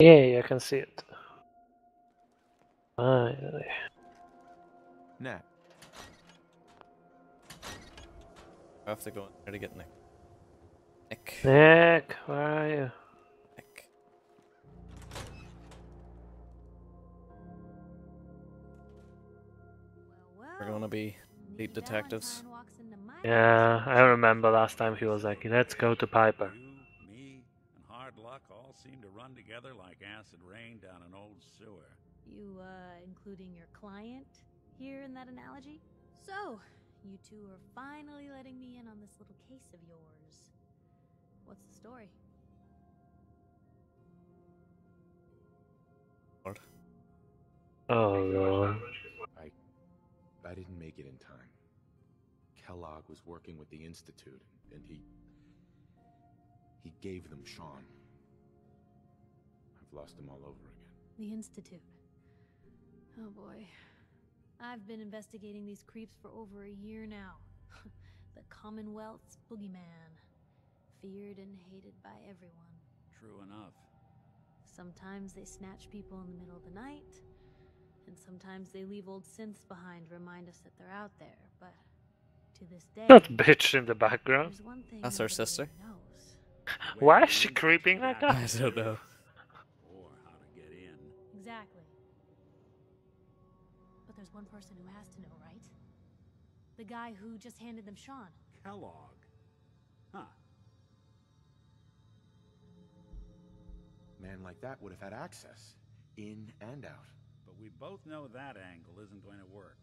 Yeah, I can see it. Finally. Nat. I have to go in there to get Nick. Nick, where are you? Nick. We're gonna be lead detectives. Yeah, I remember last time he was like, let's go to Piper. You, me, and hard luck all seem to run together like acid rain down an old sewer. You, including your client here in that analogy? So, you two are finally letting me in on this little case of yours. What's the story? Lord. Oh Lord. I didn't make it in time. Kellogg was working with the Institute, and he gave them Sean. I've lost him all over again. The Institute. Oh boy. I've been investigating these creeps for over a year now. The Commonwealth's boogeyman. Feared and hated by everyone. True enough. Sometimes they snatch people in the middle of the night, and sometimes they leave old synths behind to remind us that they're out there, but to this day... That bitch in the background. there's one thing That's our nobody sister. really knows. Why is she creeping like that? I don't know. Or how to get in. Exactly. But there's one person who has to know, right? The guy who just handed them Sean. Kellogg. Huh. Man like that would have had access, in and out. But we both know that angle isn't going to work.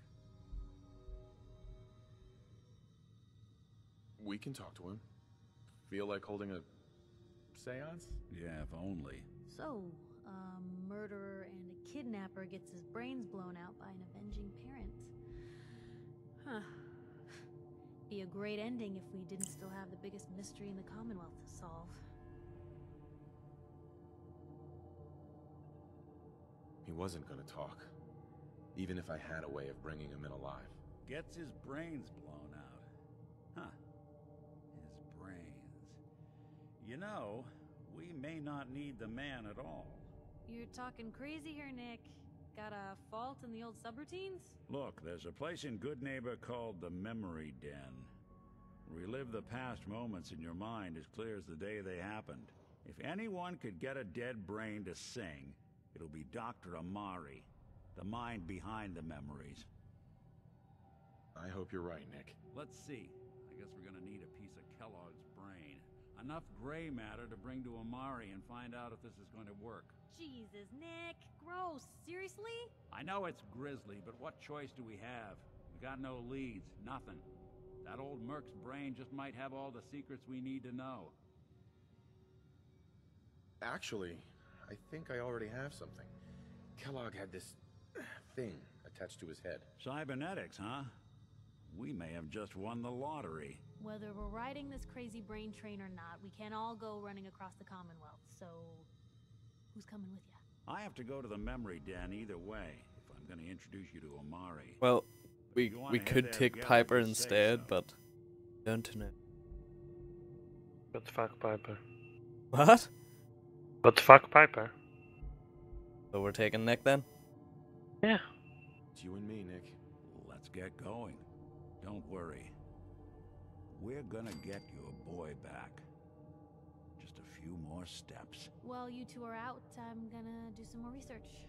We can talk to him. Feel like holding a seance? Yeah, if only. So, a murderer and a kidnapper gets his brains blown out by an avenging parent. Huh. Be a great ending if we didn't still have the biggest mystery in the Commonwealth to solve. He wasn't gonna talk, even if I had a way of bringing him in alive. Gets his brains blown out. Huh. His brains. You know, we may not need the man at all. You're talking crazy here, Nick. Got a fault in the old subroutines? Look, there's a place in Good Neighbor called the Memory Den. Relive the past moments in your mind as clear as the day they happened. If anyone could get a dead brain to sing, it'll be Dr. Amari, the mind behind the memories. I hope you're right, Nick. Let's see. I guess we're gonna need a piece of Kellogg's brain. Enough gray matter to bring to Amari and find out if this is going to work. Jesus, Nick. Gross. Seriously? I know it's grisly, but what choice do we have? We got no leads, nothing. That old Merc's brain just might have all the secrets we need to know. Actually, I think I already have something. Kellogg had this thing attached to his head. Cybernetics, huh? We may have just won the lottery. Whether we're riding this crazy brain train or not, we can't all go running across the Commonwealth, so... who's coming with you? I have to go to the memory den either way, if I'm going to introduce you to Amari. Well, But if you we wanna head could there take together, Piper just say instead, so. but don't know. But fuck Piper. What? But fuck Piper. So we're taking Nick then? Yeah. It's you and me, Nick. Let's get going. Don't worry. We're gonna get your boy back. Just a few more steps. While you two are out, I'm gonna do some more research.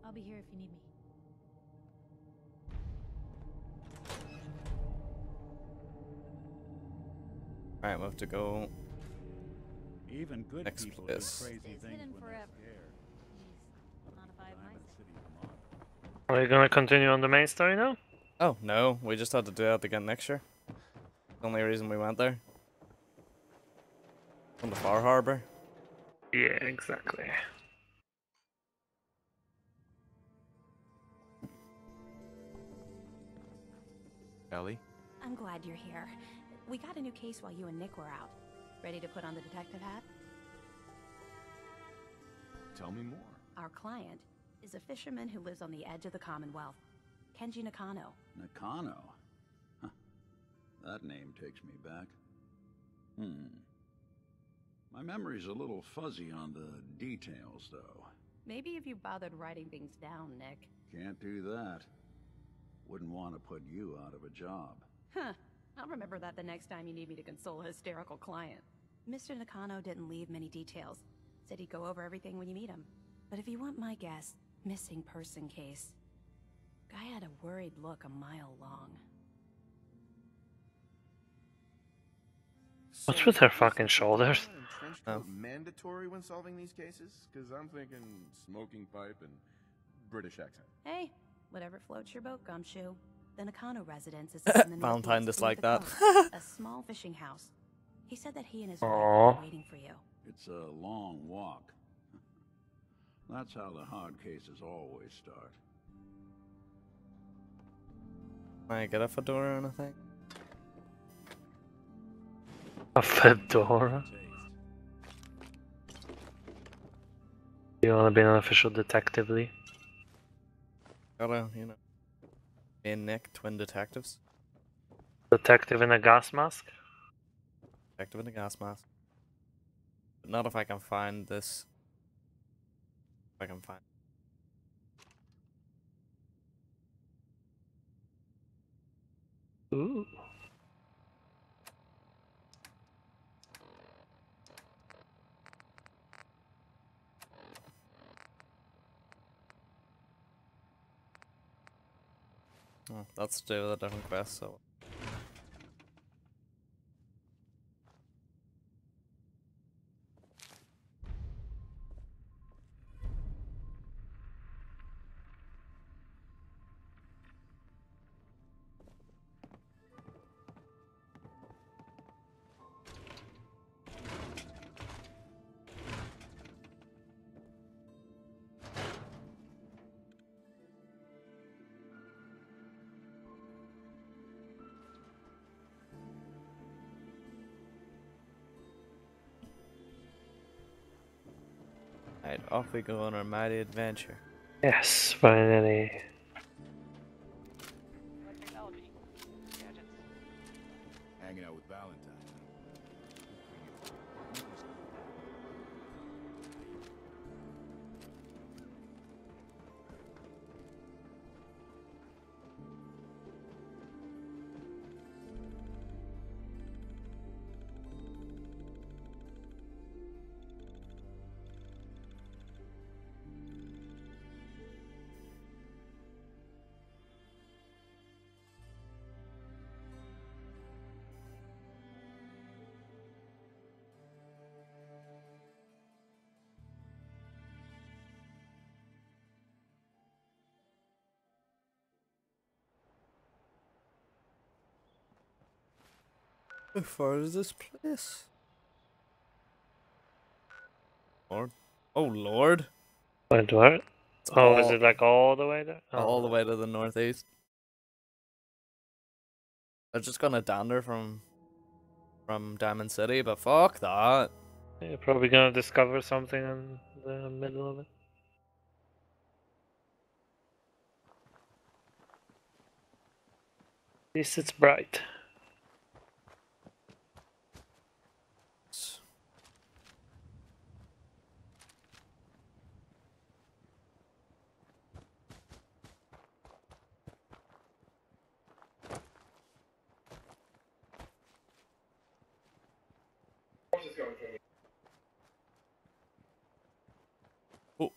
I'll be here if you need me. Alright, we have to go. Even good Next people place. do crazy It's things hidden when forever. they're scared. Not if I have my Diamond say. City, Vermont. Are you gonna continue on the main story now? Oh, no, we just had to do that again next year. The only reason we went there. On the Far Harbor. Yeah, exactly. Ellie? I'm glad you're here. We got a new case while you and Nick were out. Ready to put on the detective hat? Tell me more. Our client is a fisherman who lives on the edge of the Commonwealth. Kenji Nakano. Nakano? Huh. That name takes me back. My memory's a little fuzzy on the details, though. Maybe if you bothered writing things down, Nick. Can't do that. Wouldn't want to put you out of a job. Huh. I'll remember that the next time you need me to console a hysterical client. Mr. Nakano didn't leave many details. Said he'd go over everything when you meet him. But if you want my guess, missing person case. Guy had a worried look a mile long. What's with her fucking shoulders? Oh. Mandatory when solving these cases? Because I'm thinking smoking pipe and British accent. Hey, whatever floats your boat, Gumshoe. The Nakano residence is in the Valentine northeast disliked near the that. coast, a small fishing house. He said that he and his wife are waiting for you. It's a long walk. That's how the hard cases always start. Can I get a fedora or anything? A fedora? You wanna be an official detective, Lee? Gotta, you know. Me and Nick, twin detectives. Detective in a gas mask? Detective in a gas mask. But not if I can find this. If I can find. Ooh. Oh, that's to do with a different quest, so. Right, off we go on our mighty adventure. Yes, finally. Hanging out with Valentine. How far is this place? Lord. Oh, Lord. Wait, what? It's Oh, is it like all the way there? all the Oh. way to the northeast. They're just gonna dander from Diamond City, but fuck that. You're probably gonna discover something in the middle of it. At least it's bright. Oh.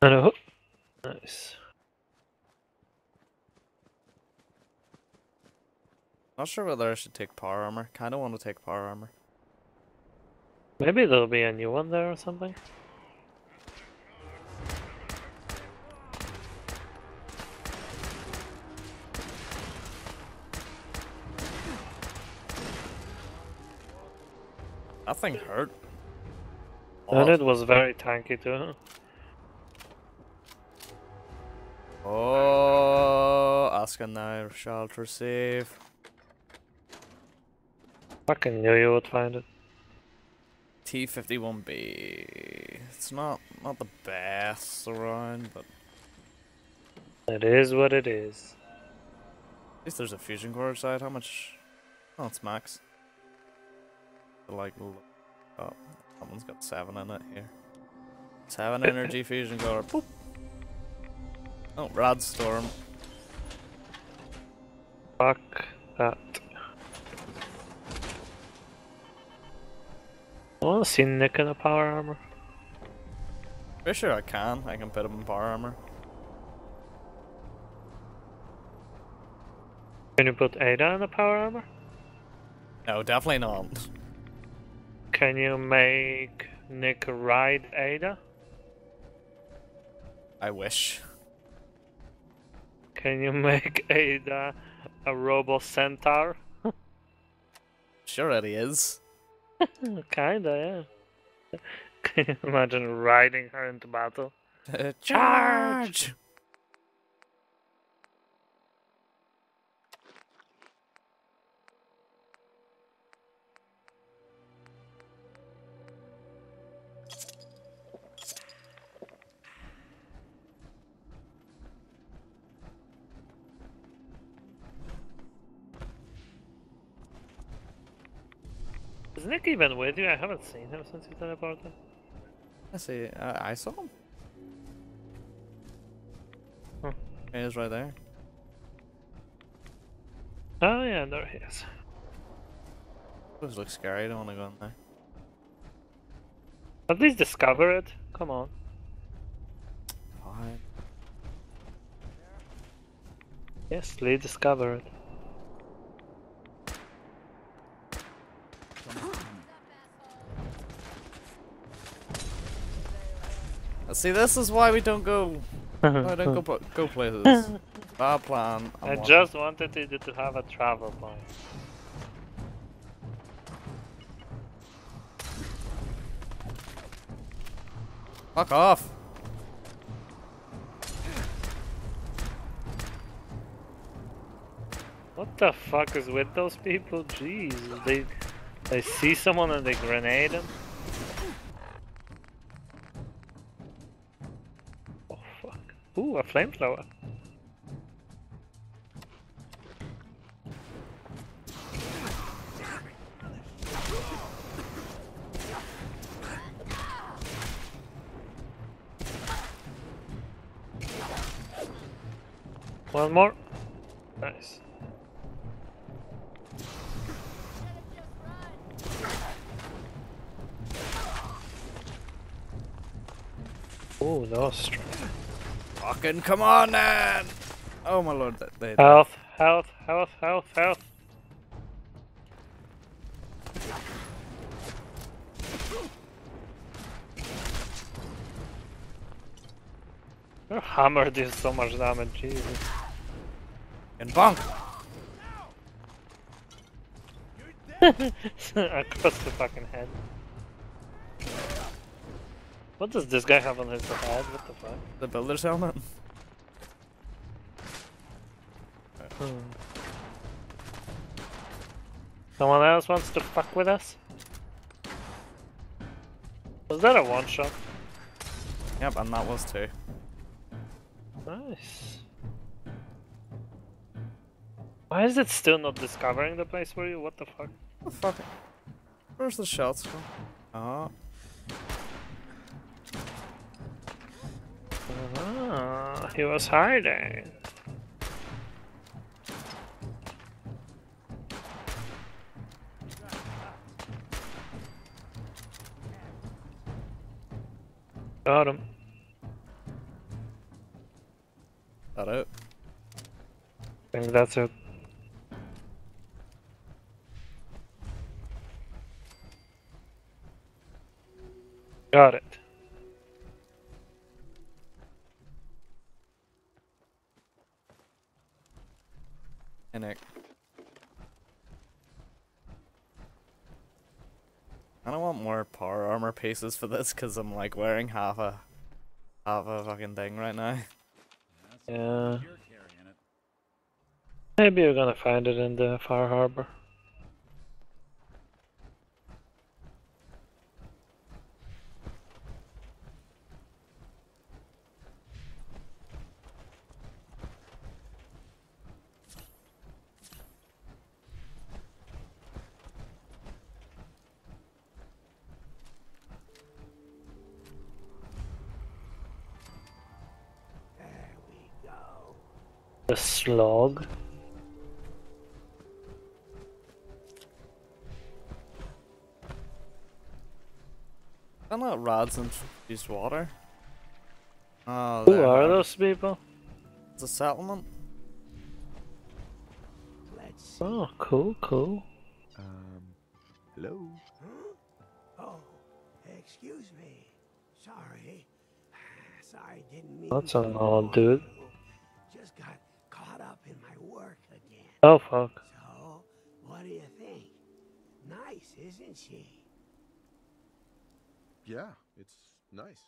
Hello. Nice. Not sure whether I should take power armor. Kinda want to take power armor. Maybe there'll be a new one there or something. That thing hurt. And it was very tanky too. Oh, ask and thou shalt receive. Fucking knew you would find it. T51B. It's not the best around, but It is what it is. at least there's a fusion core outside. How much? Oh, it's max. Like, oh, that one's got 7 in it here. 7 energy fusion core. Boop. Oh, rad storm. Fuck that. I wanna see Nick in a power armor. Pretty sure I can. I can put him in power armor. Can you put Ada in a power armor? No, definitely not. Can you make Nick ride Ada? I wish. Can you make Ada a Robo Centaur? Sure it is. Kinda, yeah. Can you imagine riding her into battle? Charge! Is Nick even with you? I haven't seen him since he teleported. I see. I saw him. Huh. He is right there. Oh yeah, there he is. Those look scary. I don't want to go in there. At least discover it. Come on. Fine. Yes, Lee, discover it. See, this is why we don't go. I don't go places. Bad plan. I just wanted you to have a travel point. Fuck off. What the fuck is with those people? Jeez, they see someone and they grenade them. Oh fuck! Ooh, a flamethrower. One more. Nice. Oh, that was strong. Fucking come on, then. Oh my lord, they. Health, health, health, health, health. Your hammer deals so much damage, Jesus. And bonk. Across the fucking head. What does this guy have on his head? What the fuck? The builder's helmet. Someone else wants to fuck with us? Was that a one shot? Yep, and that was too. Nice. Why is it still not discovering the place for you? What the fuck? What the fuck? Where's the shots from? Oh. Ah, he was hiding. Got him. That it? I think that's it. Got it. Hey, Nick. I don't want more power armor pieces for this because I'm like wearing half a fucking thing right now. Yeah. Maybe you're gonna find it in the Far Harbor. A slog. I'm not rods and used water. Oh, Who they're are hard. those people? It's a settlement. Let's see. Oh, cool, cool. Hello? Oh, excuse me. Sorry. Sorry, didn't mean That's to an odd bother dude. you. Just got caught up in my work again. Oh fuck. So, what do you think? Nice, isn't she? Yeah, it's nice.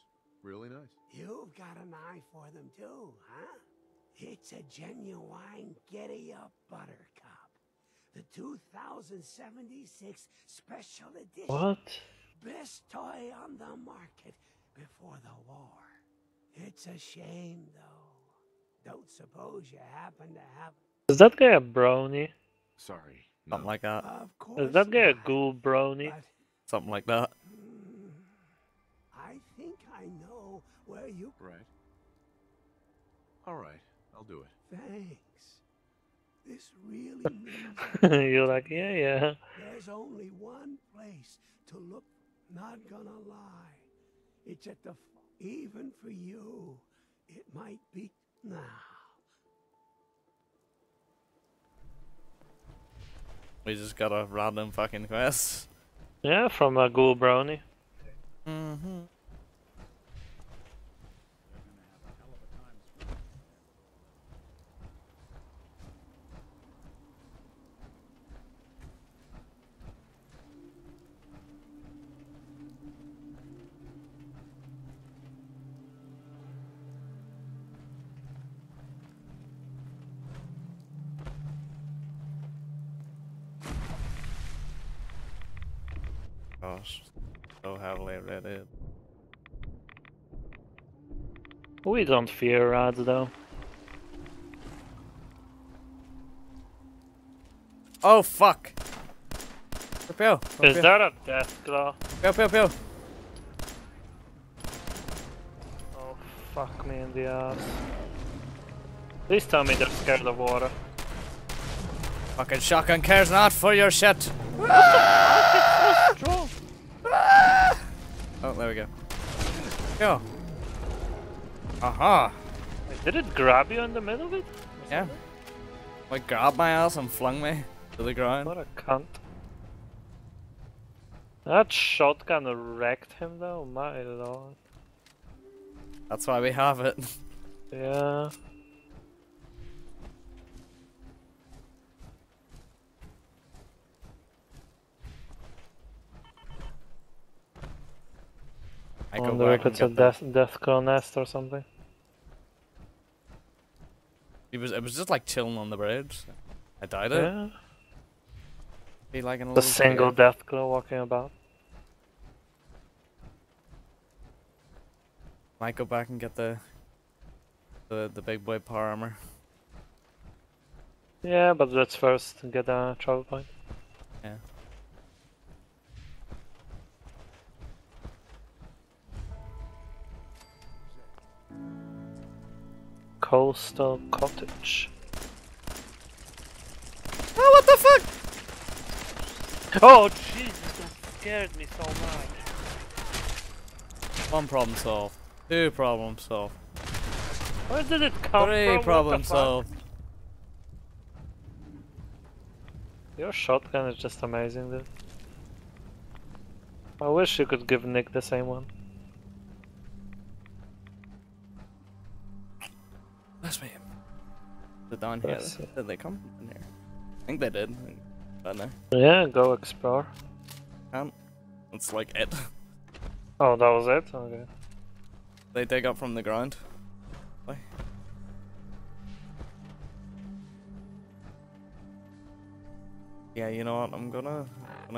Really nice. You've got an eye for them too, huh? It's a genuine Giddy-Up Buttercup. The 2076 special edition. What? Best toy on the market before the war. It's a shame, though. Don't suppose you happen to have... Is that guy a brony? Sorry. Something like that. Of course Is that guy a not, ghoul brony? but Something like that. I think I know where you... Right. Alright, I'll do it. Thanks. This really means a lot You're to like, me. yeah, yeah. There's only one place to look. Not gonna lie. It's at the... Even for you, it might be... Now. We just got a random fucking quest. Yeah, from a ghoul brony. Mm-hmm. Gosh, so heavily rated. We don't fear rats though. Oh fuck! Pew, pew, Is that a death claw? pew, pew, pew. Oh, fuck me in the ass. Please tell me they're scared of water. Fucking shotgun cares not for your shit. Strong. Oh, there we go. Go. Aha. Wait, did it grab you in the middle of it? Yeah. Like grabbed my ass and flung me to the ground. What a cunt. That shotgun wrecked him though, my lord. That's why we have it. Yeah. I I go wonder back if and it's a get the... death claw nest or something. It was just like chilling on the bridge. I died it. Yeah. Be like in a The little single cave. death claw walking about. Might go back and get the big boy power armor. Yeah, but let's first get a travel point. Yeah. Coastal Cottage. Oh, what the fuck? Oh Jesus, that scared me so much. One problem solved. Two problem solved. Where did it come Three from? problem What the fuck? solved. Your shotgun is just amazing, dude. I wish you could give Nick the same one. That's me. They're down here. Let's see. Did they come in here? I think they did. I don't know. Yeah, go explore. Can't. It's like it. Oh, that was it? Okay. They dig up from the ground. Like. Yeah, you know what? I'm gonna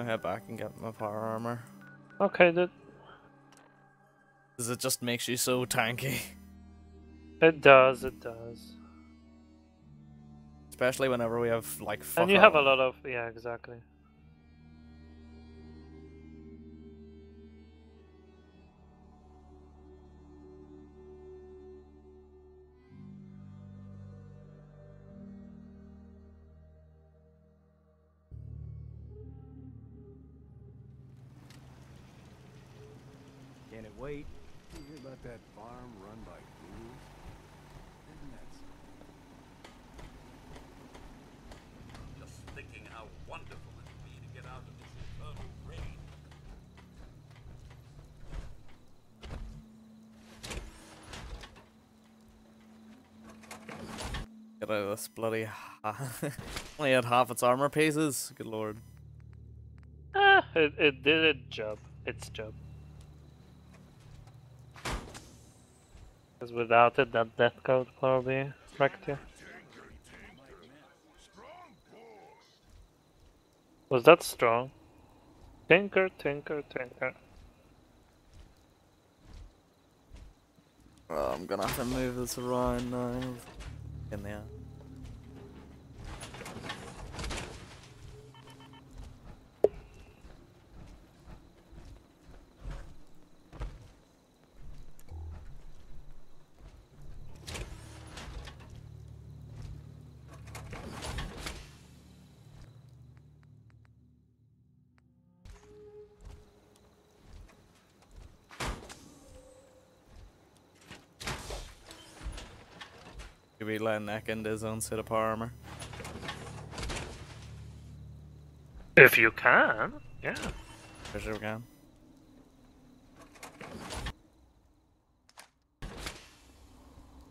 head back and get my power armor. Okay, dude. Cause it just makes you so tanky. It does, it does. Especially whenever we have like fuck And you have a all. lot of... yeah, exactly. wait. You hear about that farm run by ghouls? Isn't that Just thinking how wonderful it would be to get out of this infernal rain. Get out of this bloody. Only had half its armor pieces. Good lord. It did its job. Its job. Because without it, that death code probably wrecked you. Was that strong? Tinker, tinker, tinker. Oh, I'm gonna have to move this around now. In there. Could be letting Neck into his own set of power armor. If you can, yeah. For sure we can.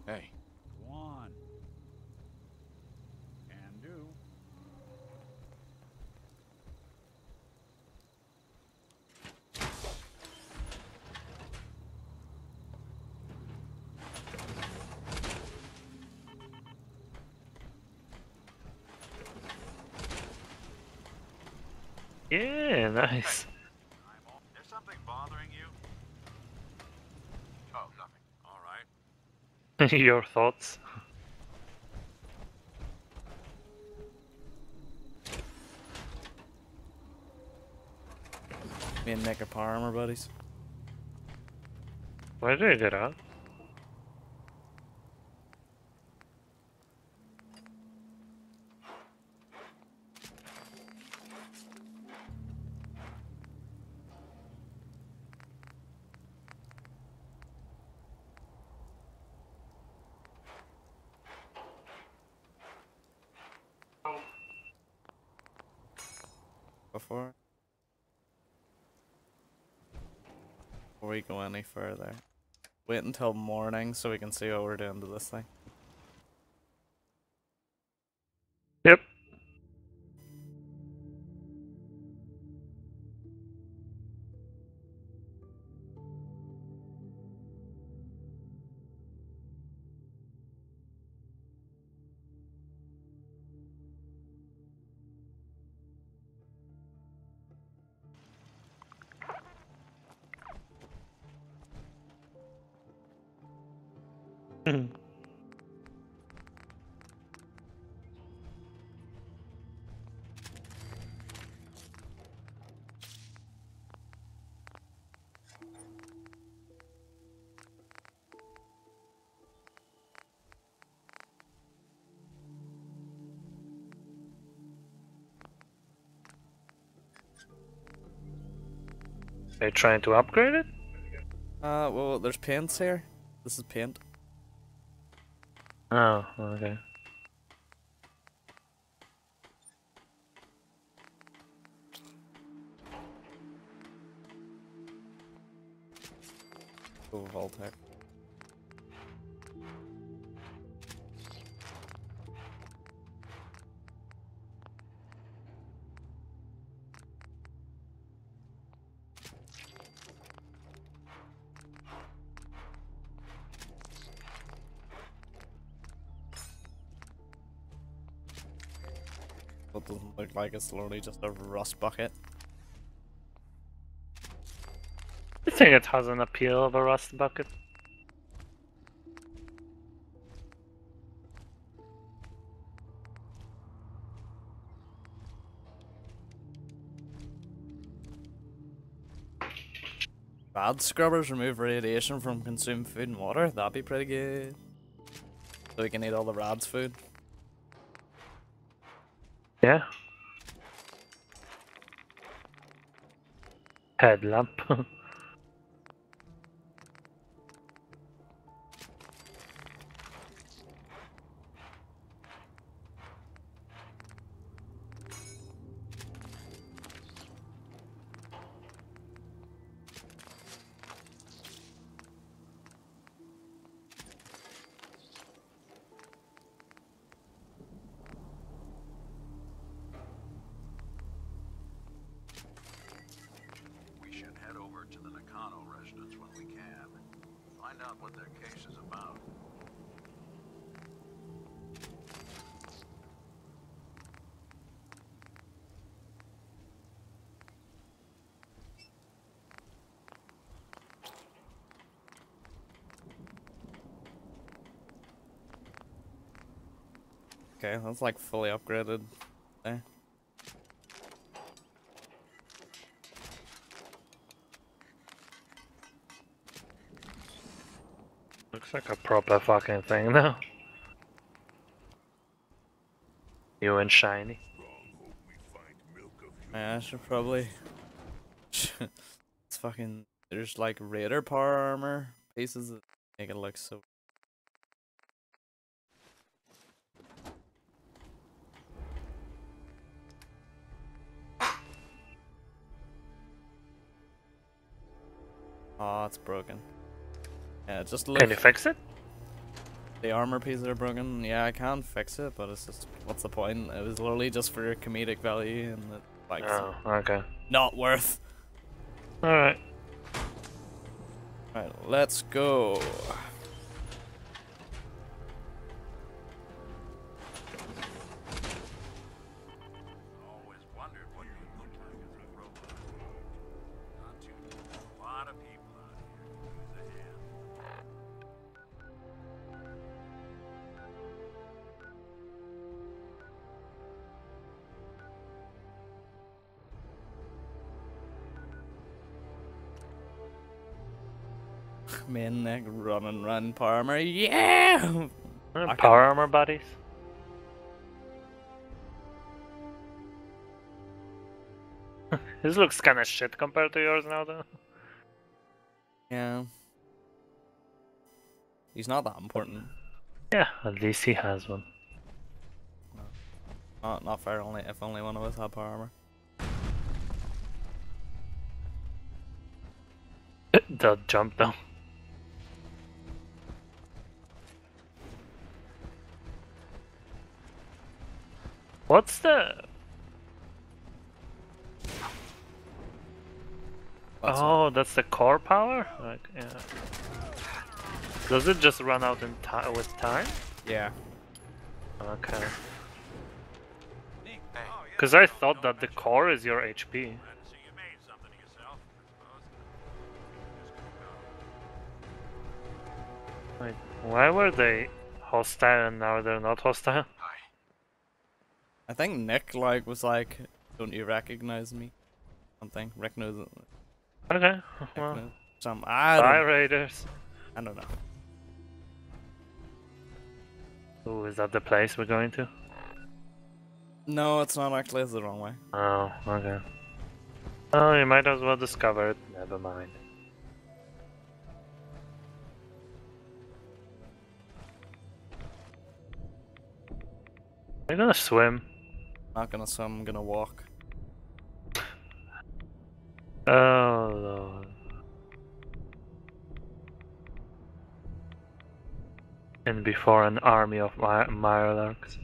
Hey, Go on. Can do. Yeah, nice. There's something bothering you? Oh, nothing. All right. Your thoughts? Me and Nick are power armor buddies. Where did you get out? Before we go any further. Wait until morning so we can see what we're doing to this thing. Yep. Are you trying to upgrade it? Well, there's paints here. This is paint. Oh, okay. Go Voltec. It doesn't look like it's literally just a rust bucket. I think it has an appeal of a rust bucket. Rad scrubbers remove radiation from consumed food and water. That'd be pretty good. So we can eat all the rad's food. Yeah. Headlamp. find out what their case is about. Okay, that's like fully upgraded there. Looks like a proper fucking thing now. New and shiny. Yeah, I should probably. It's fucking. There's like Raider power armor pieces that make it look so. Oh, it's broken. Yeah, just look. Can you fix it? The armor pieces are broken. Yeah, I can fix it, but it's just, what's the point? It was literally just for comedic value, and it, like, Oh, okay. not worth. Alright. Right, let's go. Always wondered what you'd look like as a robot. Not too a lot of people out here use a hand. Main neck, run and run, power armor, yeah! Power armor bodies. This looks kinda shit compared to yours now though. Yeah. He's not that important. Yeah, at least he has one. Not fair, only if only one of us had power armor. The jump though. What's the... Oh, that's the core power? Like, yeah. Does it just run out in with time? Yeah. Okay. Because I thought that the core is your HP. Wait, why were they hostile and now they're not hostile? I think Nick was like, don't you recognize me? Something. Rick knows it. Okay. Well, Knows. bye Raiders. I don't know. Ooh, is that the place we're going to? No, it's not actually, it's the wrong way. Oh, okay. Oh, you might as well discover it. Never mind. Are you gonna swim? Not gonna swim, I'm gonna walk. Oh lord. And before an army of Mirelurks.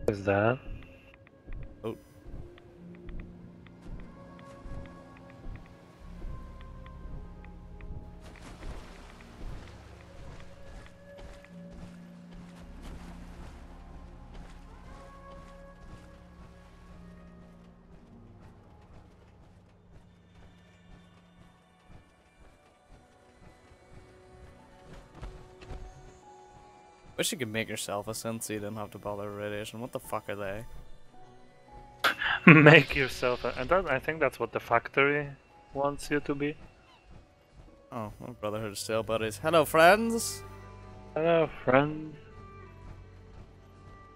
Is that? Oh. Wish you could make yourself a synth so you didn't have to bother with radiation. What the fuck are they? Make yourself a... And I think that's what the factory wants you to be. Oh, my Brotherhood of Steel buddies. Hello, friends! Hello, friend.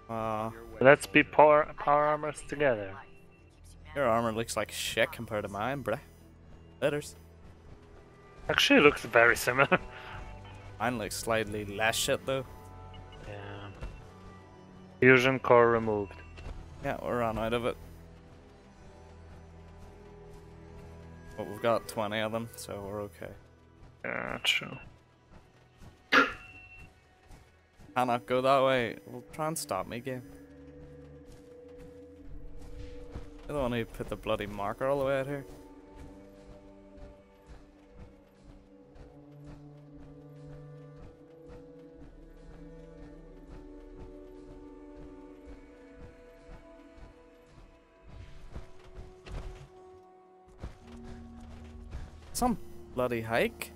Uh, Let's be power armors together. your armor looks like shit compared to mine, bruh. Letters. Actually, looks very similar. Mine looks slightly less shit, though. Yeah. Fusion core removed. Yeah, we ran out of it. But we've got 20 of them, so we're okay. Yeah, true. Cannot go that way. Well, try and stop me, game. You're the one who put the bloody marker all the way out here. Some bloody hike.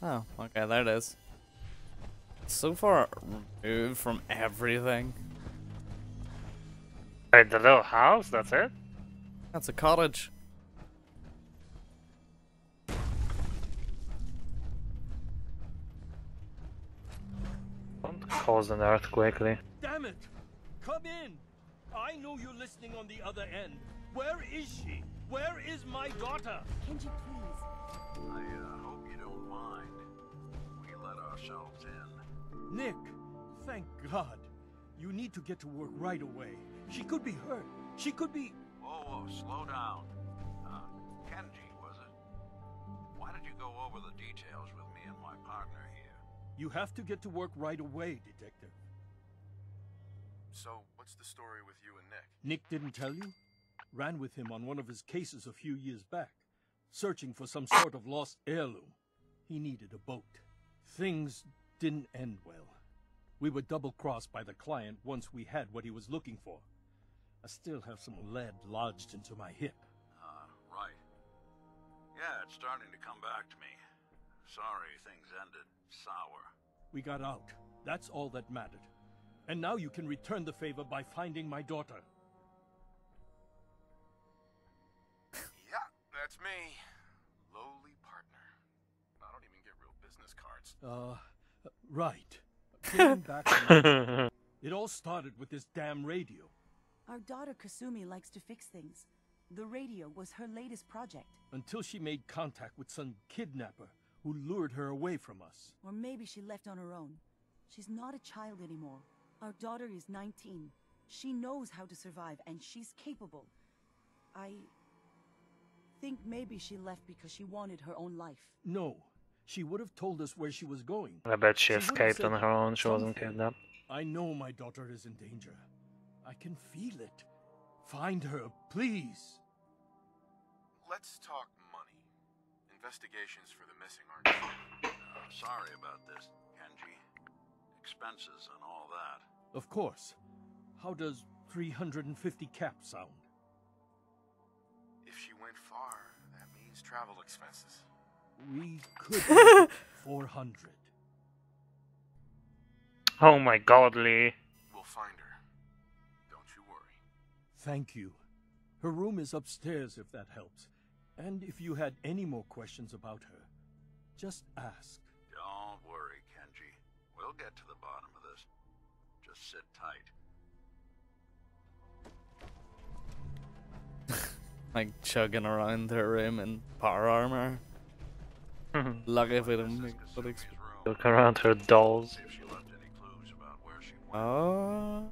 Oh, okay, there it is. So far removed from everything. Wait, the little house, that's it? That's a cottage. Don't cause an earthquake, Lee. Damn it! Come in! I know you're listening on the other end. Where is she? Where is my daughter? Kenji, please. I hope you don't mind. We let ourselves in. Nick, thank God. You need to get to work right away. She could be hurt. She could be... Whoa, slow down. Kenji, was it? Why did you go over the details with me and my partner here? You have to get to work right away, Detective. So, what's the story with you and Nick? Nick didn't tell you? Ran with him on one of his cases a few years back, searching for some sort of lost heirloom. He needed a boat. Things didn't end well. We were double-crossed by the client once we had what he was looking for. I still have some lead lodged into my hip. Right. Yeah, it's starting to come back to me. Sorry things ended sour. We got out. That's all that mattered. And now you can return the favor by finding my daughter. Yeah, that's me. Lowly partner. I don't even get real business cards. Right. Getting back to it all started with this damn radio. Our daughter Kasumi likes to fix things. The radio was her latest project. Until she made contact with some kidnapper who lured her away from us. Or maybe she left on her own. She's not a child anymore. Our daughter is 19. She knows how to survive, and she's capable. I think maybe she left because she wanted her own life. No. She would have told us where she was going. I bet she She would've escaped said on her own, she wasn't something. kidnapped. I know my daughter is in danger. I can feel it. Find her, please. Let's talk money. Investigations for the missing aren't fun. Sorry about this, Kenji. Expenses and all that. Of course. How does 350 cap sound? If she went far, that means travel expenses. We could make it 400. Oh my god, Lee. We'll find her. Don't you worry. Thank you. Her room is upstairs if that helps. And if you had any more questions about her, just ask. Don't worry, Kenji. We'll get to the bottom of this. Just sit tight. Like chugging around her room in power armor. Lucky if we don't make bloody Look around her dolls. See if she left any clues about where she went. Oh.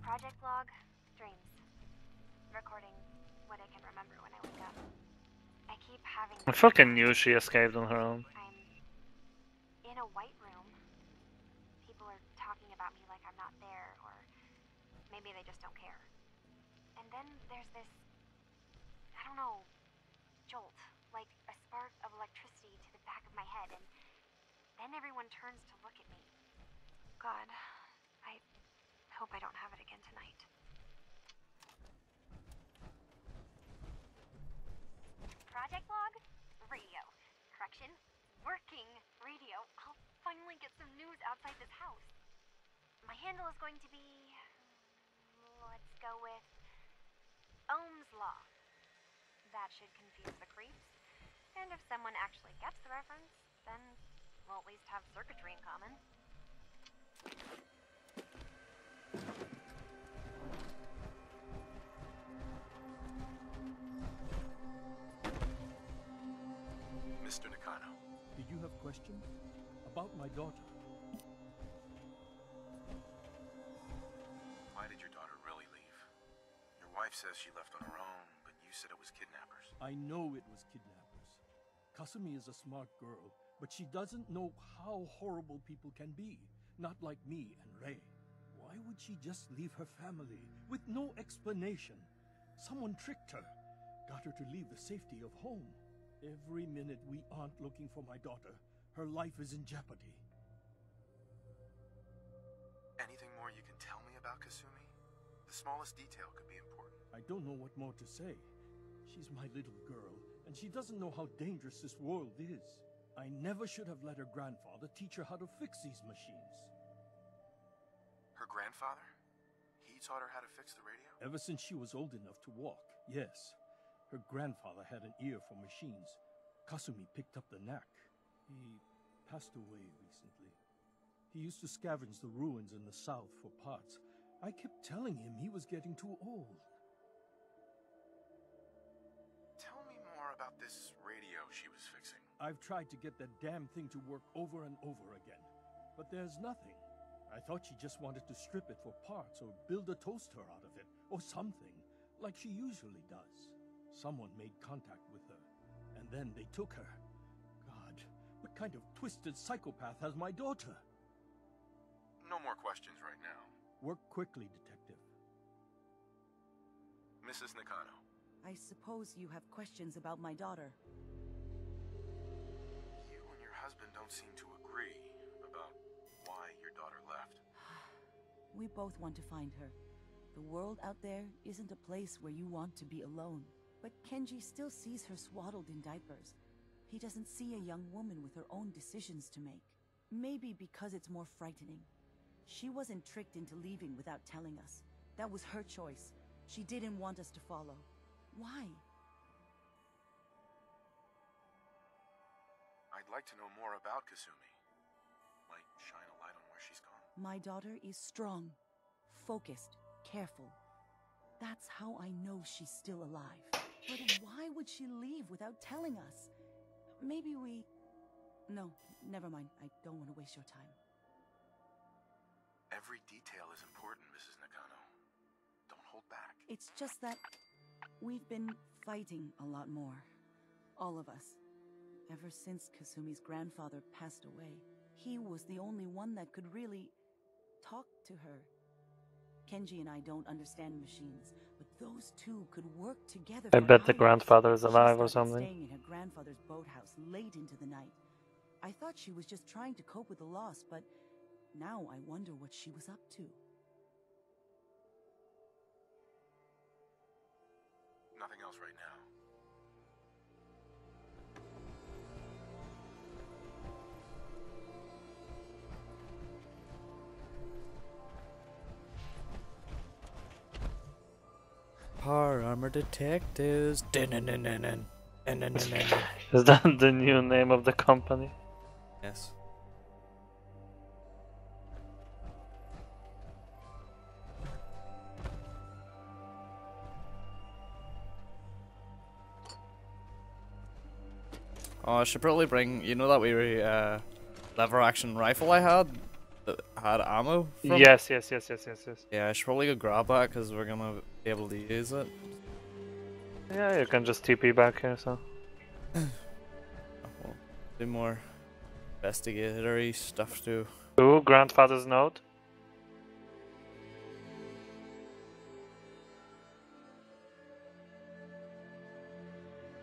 Project log, dreams. Recording what I can remember when I wake up. I keep having... I fucking knew she escaped on her own. I'm in a white room. People are talking about me like I'm not there, or maybe they just don't care. And then there's this, I don't know, jolt, like a spark of electricity to the back of my head, and then everyone turns to look at me. God, I hope I don't have it again tonight. Project log, radio. Correction, working radio. I'll finally get some news outside this house. My handle is going to be, let's go with Ohm's Law. That should confuse the creeps. And if someone actually gets the reference, then we'll at least have circuitry in common. Mr. Nakano. Did you have questions? About my daughter? Why did your daughter really leave? Your wife says she left on her own, but you said it was kidnappers. I know it was kidnappers. Kasumi is a smart girl, but she doesn't know how horrible people can be. Not like me and Ray. Why would she just leave her family with no explanation? Someone tricked her. Got her to leave the safety of home. Every minute we aren't looking for my daughter, her life is in jeopardy. Anything more you can tell me about Kasumi? The smallest detail could be important. I don't know what more to say. She's my little girl, and she doesn't know how dangerous this world is. I never should have let her grandfather teach her how to fix these machines. Her grandfather? He taught her how to fix the radio? Ever since she was old enough to walk, yes. Her grandfather had an ear for machines. Kasumi picked up the knack. He passed away recently. He used to scavenge the ruins in the south for parts. I kept telling him he was getting too old. Tell me more about this radio she was fixing. I've tried to get that damn thing to work over and over again, but there's nothing. I thought she just wanted to strip it for parts or build a toaster out of it, or something, like she usually does. Someone made contact with her, and then they took her. God, what kind of twisted psychopath has my daughter? No more questions right now. Work quickly, Detective. Mrs. Nakano. I suppose you have questions about my daughter. You and your husband don't seem to agree about why your daughter left. We both want to find her. The world out there isn't a place where you want to be alone. But Kenji still sees her swaddled in diapers. He doesn't see a young woman with her own decisions to make. Maybe because it's more frightening. She wasn't tricked into leaving without telling us. That was her choice. She didn't want us to follow. Why? I'd like to know more about Kasumi. Might shine a light on where she's gone. My daughter is strong, focused, careful. That's how I know she's still alive. But why would she leave without telling us? Maybe we... No, never mind. I don't want to waste your time. Every detail is important, Mrs. Nakano. Don't hold back. It's just that we've been fighting a lot more. All of us. Ever since Kasumi's grandfather passed away. He was the only one that could really talk to her. Kenji and I don't understand machines, but those two could work together. I bet the hours. grandfather is alive or She started something. staying in her grandfather's boathouse late into the night. I thought she was just trying to cope with the loss, but now I wonder what she was up to. Nothing else right now. Power Armor Detectives. Is that the new name of the company? Yes. Oh, I should probably bring, you know that lever action rifle I had? That had ammo from? Yes. Yeah, I should probably go grab that because we're gonna be able to use it. Yeah, you can just TP back here, so. We'll do more investigatory stuff too. Ooh, grandfather's note.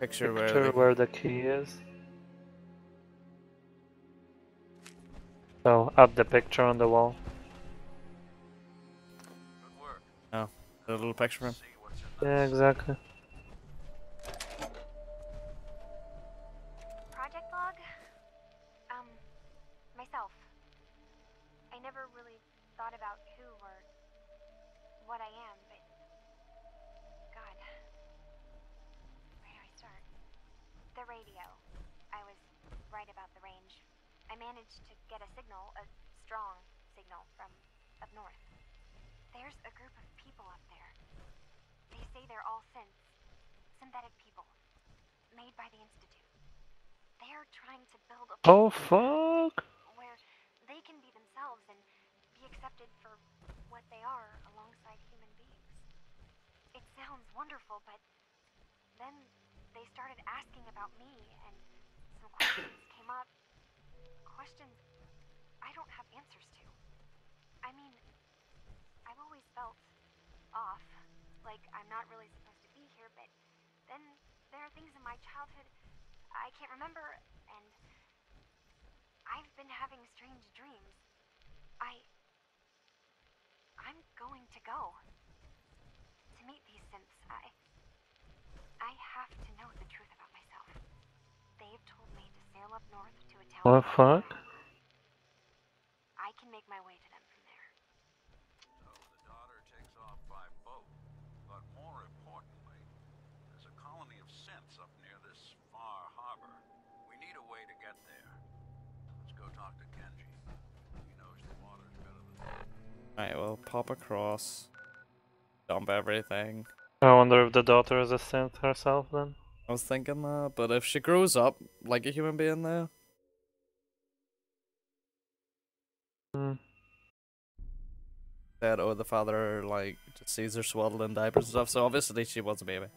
Picture where the key is. So, up the picture on the wall. Good work. Oh, a little picture of him. See what's in the Yeah, exactly. Project log? Myself. I never really thought about who or what I am, but... God. Where do I start? The radio. I was right about the range. I managed to get a signal, a strong signal, north. There's a group of people up there. They say they're all synthetic people, made by the Institute. They're trying to build a Oh fuck! where they can be themselves and be accepted for what they are alongside human beings. It sounds wonderful, but then they started asking about me, and some questions came up. Questions I don't have answers to. I mean, I've always felt off, like I'm not really supposed to be here, but then there are things in my childhood I can't remember, and I've been having strange dreams. I'm going to go to meet these synths. I have to know the truth about myself. They've told me to sail up north to a town. What the fuck? I can make my way to them from there. So the daughter takes off by boat. But more importantly, there's a colony of synths up near this far harbor. We need a way to get there. Let's go talk to Kenji. He knows the waters better than me. Alright, well, pop across. Dump everything. I wonder if the daughter is a synth herself then. I was thinking that, but if she grows up like a human being now. That or the father like just sees her swaddled in diapers and stuff, so obviously she was a baby.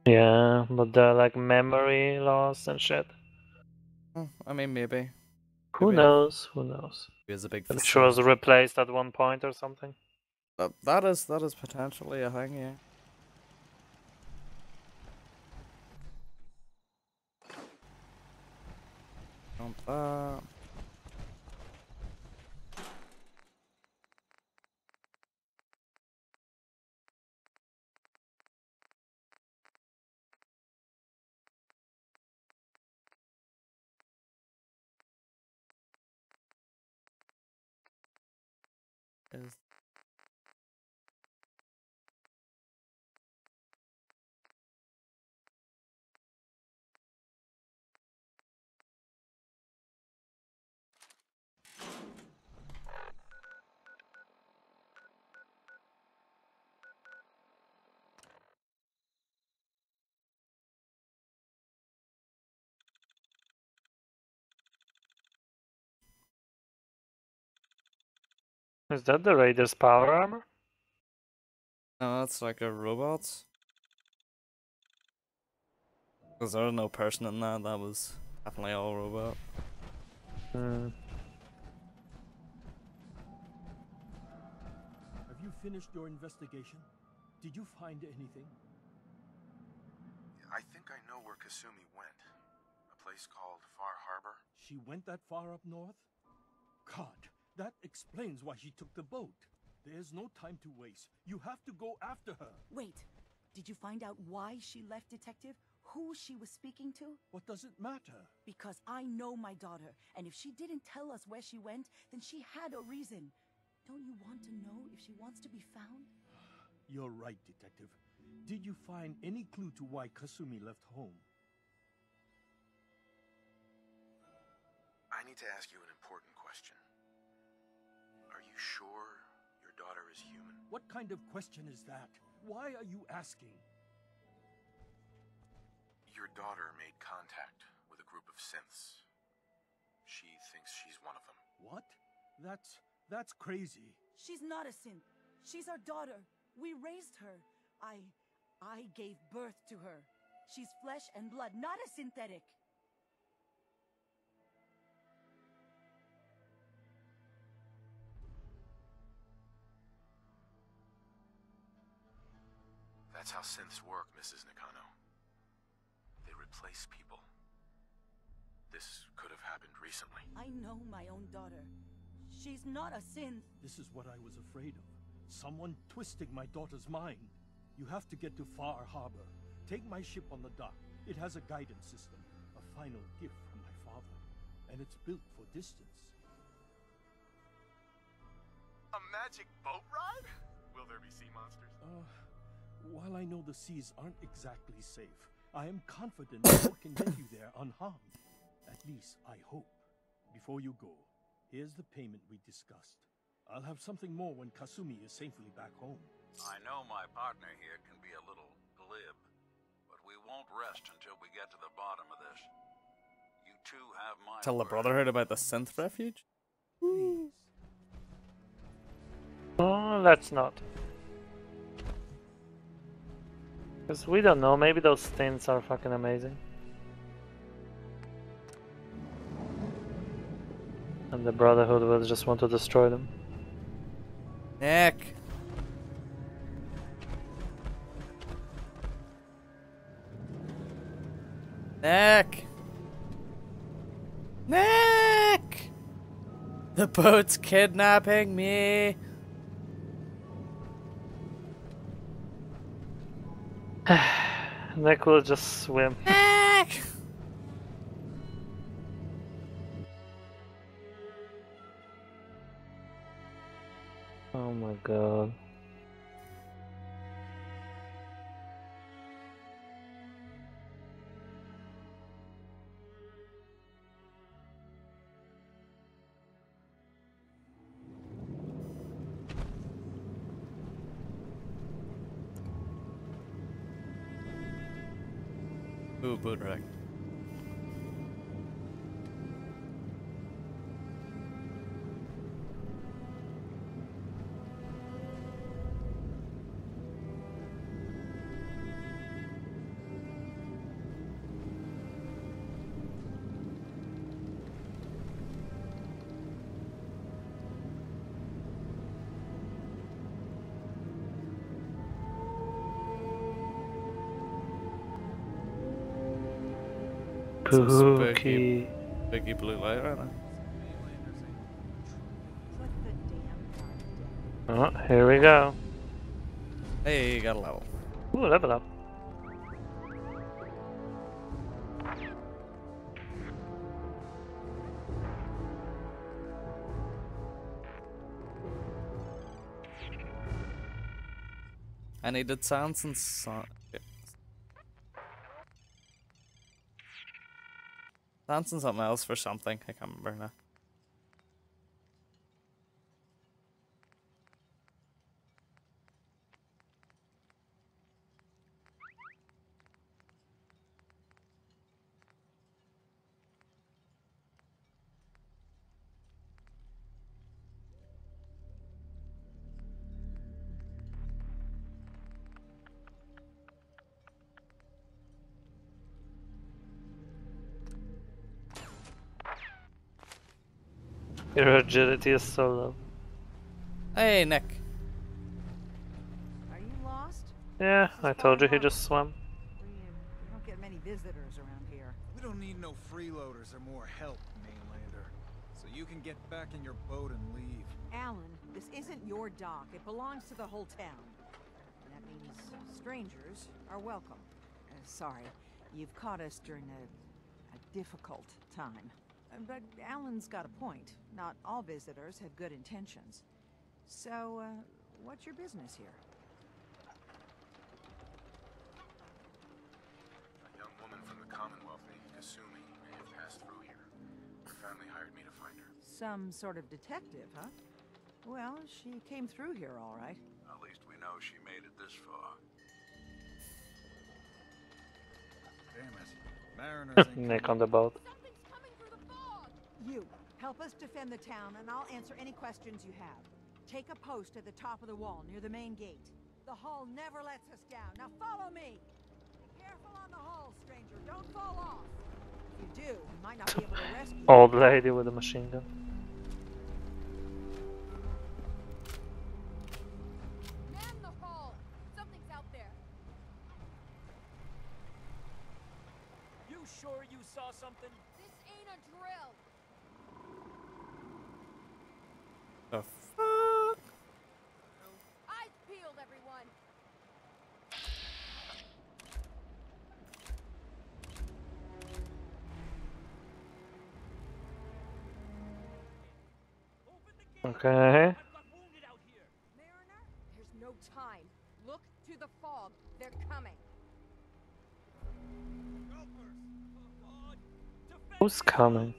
Yeah, but the like memory loss and shit. I mean maybe. Who knows? Who knows? He is a big Maybe she was facade. replaced at one point or something. That is potentially a thing, yeah. Dump that. Is that the Raider's power armor? No, that's like a robot. Because there was no person in that, that was definitely all robot. Have you finished your investigation? Did you find anything? I think I know where Kasumi went. A place called Far Harbor. She went that far up north? God, that explains why she took the boat. There's no time to waste. You have to go after her. Wait, did you find out why she left, Detective? Who she was speaking to? What does it matter? Because I know my daughter, and if she didn't tell us where she went, then she had a reason. Don't you want to know if she wants to be found? You're right, Detective. Did you find any clue to why Kasumi left home? I need to ask you an important question. Are you sure your daughter is human? What kind of question is that? Why are you asking? Your daughter made contact with a group of synths. She thinks she's one of them. What? That's crazy. She's not a synth. She's our daughter. We raised her. I gave birth to her. She's flesh and blood, not a synthetic. That's how synths work, Mrs. Nakano. They replace people. This could have happened recently. I know my own daughter. She's not a synth. This is what I was afraid of. Someone twisting my daughter's mind. You have to get to Far Harbor. Take my ship on the dock. It has a guidance system, a final gift from my father, and it's built for distance. A magic boat ride? Will there be sea monsters? While I know the seas aren't exactly safe, I am confident the boat can get you there unharmed. At least, I hope. Before you go, Here's the payment we discussed. I'll have something more when Kasumi is safely back home. I know my partner here can be a little glib, but we won't rest until we get to the bottom of this. You two have my Tell the word. Brotherhood about the synth refuge? Oh, let's not. Because we don't know, maybe those stints are fucking amazing. And the Brotherhood will just want to destroy them. Nick! Nick! Nick! The boat's kidnapping me! Nick will just swim. Nick! Oh my god. Ooh, boot wreck. Some spooky, spooky blue light right now. Oh, here we go. Hey, you got a level. Ooh, level up. I needed sounds and sound. Sounds and something else for something. I can't remember now. Your agility is so low. Hey, Nick. Are you lost? Yeah, I told you he just swam. We don't get many visitors around here. We don't need no freeloaders or more help, mainlander. So you can get back in your boat and leave. Alan, this isn't your dock. It belongs to the whole town. And that means strangers are welcome. Sorry, you've caught us during a difficult time. But Alan's got a point. Not all visitors have good intentions. So, what's your business here? A young woman from the Commonwealth named Kasumi may have passed through here. Her family hired me to find her. Some sort of detective, huh? Well, she came through here all right. At least we know she made it this far. Damn it. Mariners ain't Nick on the boat. You, help us defend the town, and I'll answer any questions you have. Take a post at the top of the wall, near the main gate. The hull never lets us down. Now follow me! Be careful on the hull, stranger. Don't fall off. If you do, we might not be able to rescue you. Old lady with a machine gun. Man the hull! Something's out there. You sure you saw something? This ain't a drill. The fuck? Eyes peeled, everyone. Okay. Mariner, there's no time. Look to the fog. They're coming. Who's coming?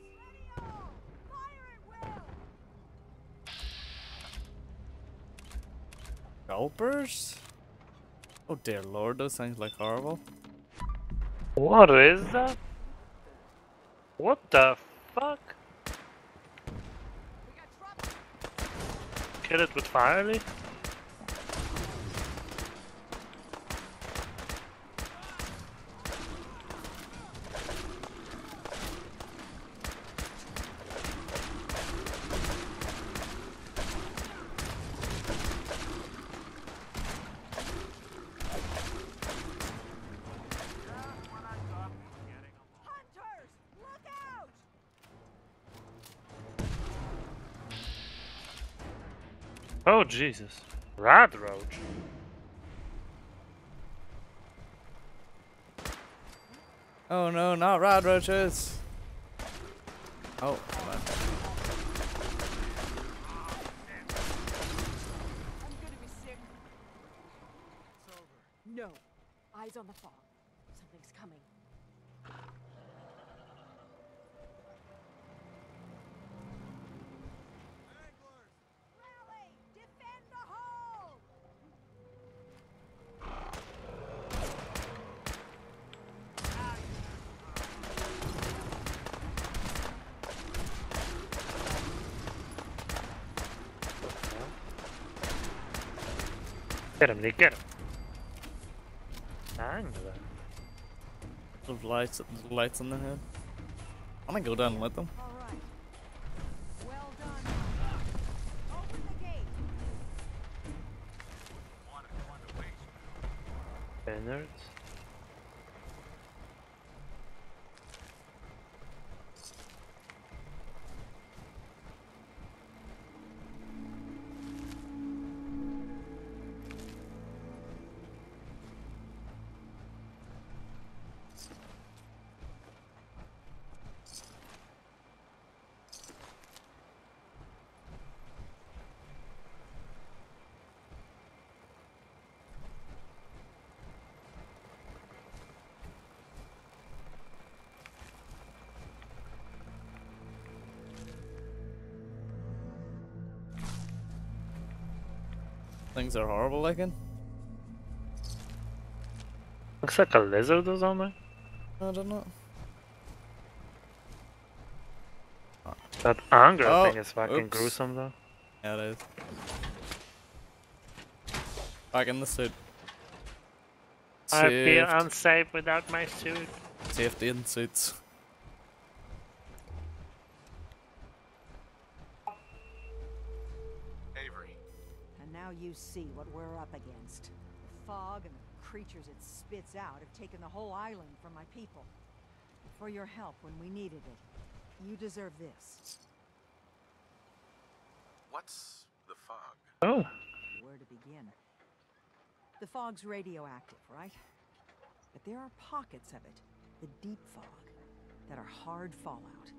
Gulpers? Oh dear lord, those things look horrible. What is that? What the fuck? Kill it with fire leaf? Oh Jesus. Rad roach. Oh no, not rad roaches! Oh, come on. No. Eyes on the fog. Something's coming. Get him, Nick, get him. Angler. Of lights on their head. I'm gonna go down and let them. Alright. Well done. Open the gate. Banners. Things are horrible looking. Looks like a lizard or something. I don't know. That anger Oh, thing is fucking oops. gruesome though. Yeah, it is. Back in the suit. I feel Saved. unsafe without my suit. Safety in suits. Avery. And now you see what we're up against. The fog and the creatures it spits out have taken the whole island from my people. For your help when we needed it, you deserve this. What's the fog? Oh. Where to begin? The fog's radioactive, right? But there are pockets of it, the deep fog, that are hard fallout.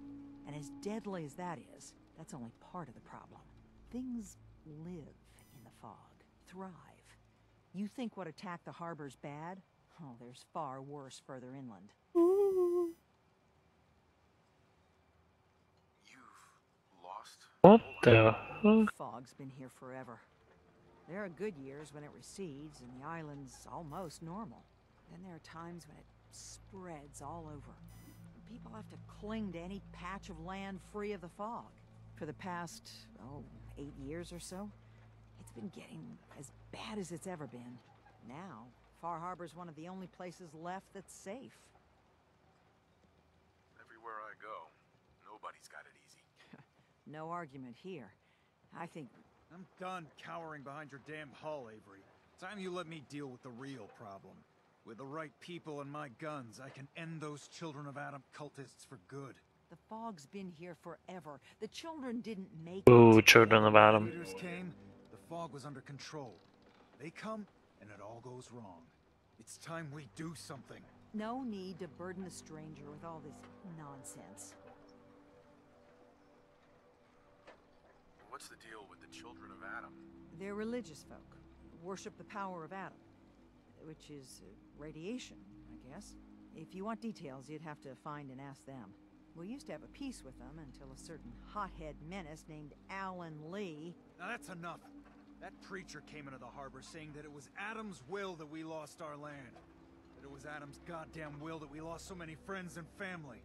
And as deadly as that is, that's only part of the problem. Things live in the fog, thrive. You think what attacked the harbor's bad? Oh, there's far worse further inland. What the fuck? Fog's been here forever. There are good years when it recedes and the island's almost normal. Then there are times when it spreads all over. People have to cling to any patch of land free of the fog. For the past, 8 years or so, it's been getting as bad as it's ever been. Now, Far Harbor's one of the only places left that's safe. Everywhere I go, nobody's got it easy. No argument here. I think... I'm done cowering behind your damn hull, Avery. Time you let me deal with the real problem. With the right people and my guns, I can end those Children of Adam cultists for good. The fog's been here forever. The children didn't make Ooh, it. Children of Adam. Raiders came, the fog was under control. They come, and it all goes wrong. It's time we do something. No need to burden the stranger with all this nonsense. What's the deal with the Children of Adam? They're religious folk. Worship the power of Adam. Which is radiation, I guess. If you want details, you'd have to find and ask them. We used to have a peace with them until a certain hothead menace named Alan Lee... Now that's enough. That preacher came into the harbor saying that it was Adam's will that we lost our land. That it was Adam's goddamn will that we lost so many friends and family.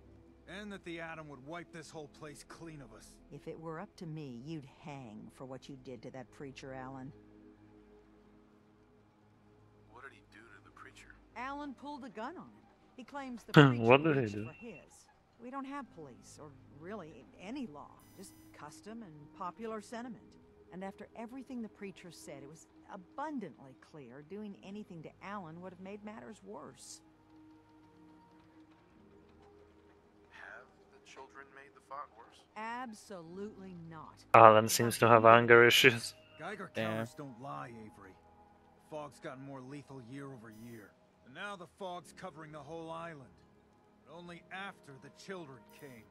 And that the Atom would wipe this whole place clean of us. If it were up to me, you'd hang for what you did to that preacher, Alan. What did he do to the preacher? Alan pulled a gun on him. He claims the preacher What did he reached do? for his. We don't have police, or really any law. Just custom and popular sentiment. And after everything the preacher said, it was abundantly clear doing anything to Alan would have made matters worse. Have the children made the fog worse? Absolutely not. Alan seems to have anger issues. Geiger counters don't lie, Avery. The fog's gotten more lethal year over year. And now the fog's covering the whole island. But only after the children came.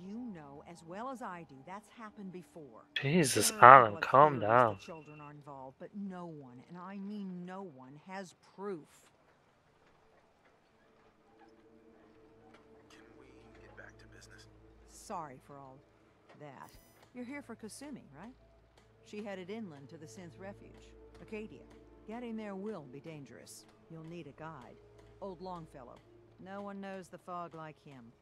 You know as well as I do that's happened before. Jesus, There are Alan, people that calm theories down. the children are involved, but no one, and I mean no one, has proof. Can we get back to business? Sorry for all that. You're here for Kasumi, right? She headed inland to the Synth Refuge, Acadia. Getting there will be dangerous. You'll need a guide. Old Longfellow. No one knows the fog like him.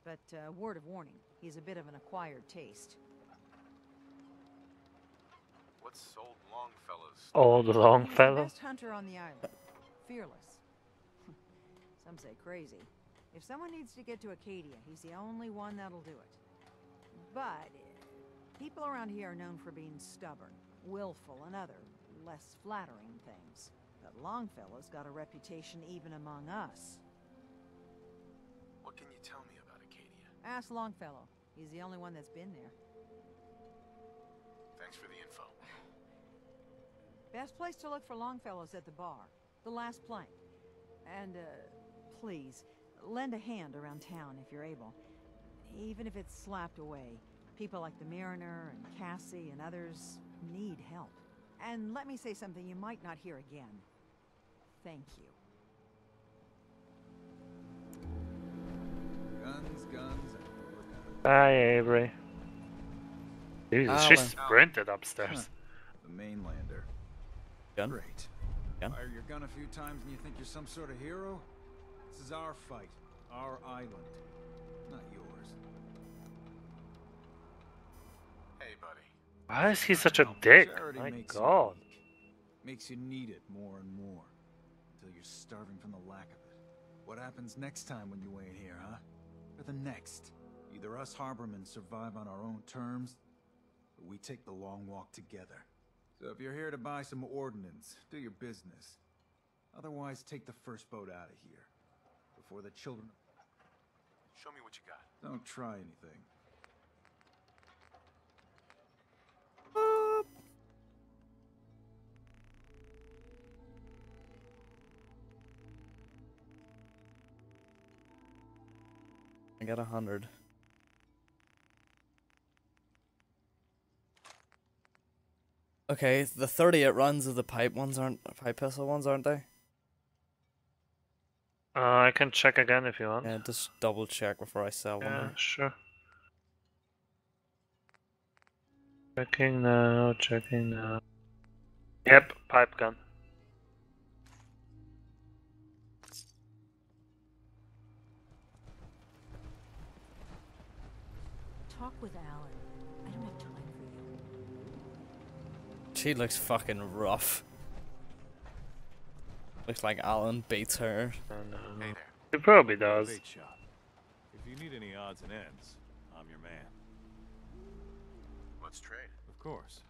But word of warning, he's a bit of an acquired taste. What's old Longfellow's? Old He's the Longfellow? best hunter on the island. Fearless. Some say crazy. If someone needs to get to Acadia, he's the only one that'll do it. But people around here are known for being stubborn, willful, and other, less flattering things. But Longfellow's got a reputation even among us. What can you tell me about Acadia? Ask Longfellow. He's the only one that's been there. Thanks for the info. Best place to look for Longfellow's at the bar. The last plank. And, please, lend a hand around town if you're able. Even if it's slapped away. People like the Mariner and Cassie and others need help. And let me say something you might not hear again. Thank you. Guns, guns, and more guns. Bye, Avery. Jesus, she Alan. sprinted upstairs. The mainlander. Gun? Great. Gun? Fire your gun a few times and you think you're some sort of hero? This is our fight. Our island. Not yours. Hey, buddy. Why is he such a dick? Charity My makes you god. weak. Makes you need it more and more. Until you're starving from the lack of it. What happens next time when you ain't here, huh? Or the next? Either us harbormen survive on our own terms, or we take the long walk together. So if you're here to buy some ordnance, do your business. Otherwise, take the first boat out of here. Before the children... Show me what you got. Don't try anything. I got 100. Okay, the 38 runs of the pipe pistol ones, aren't they? I can check again if you want. Yeah, just double check before I sell one. Yeah, there. sure. Checking now, checking now. Yep, pipe gun. Talk with Alan. I don't have time for you. She looks fucking rough. Looks like Alan beats her. Hey there. He probably does. Bait shop. If you need any odds and ends, I'm your man. Let's trade. Of course.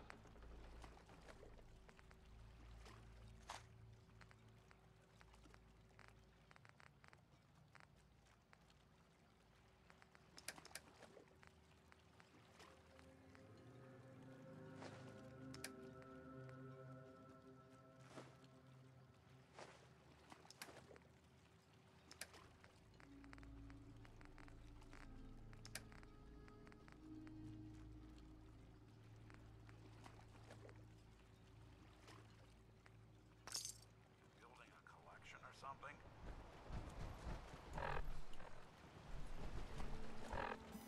Building a collection or something?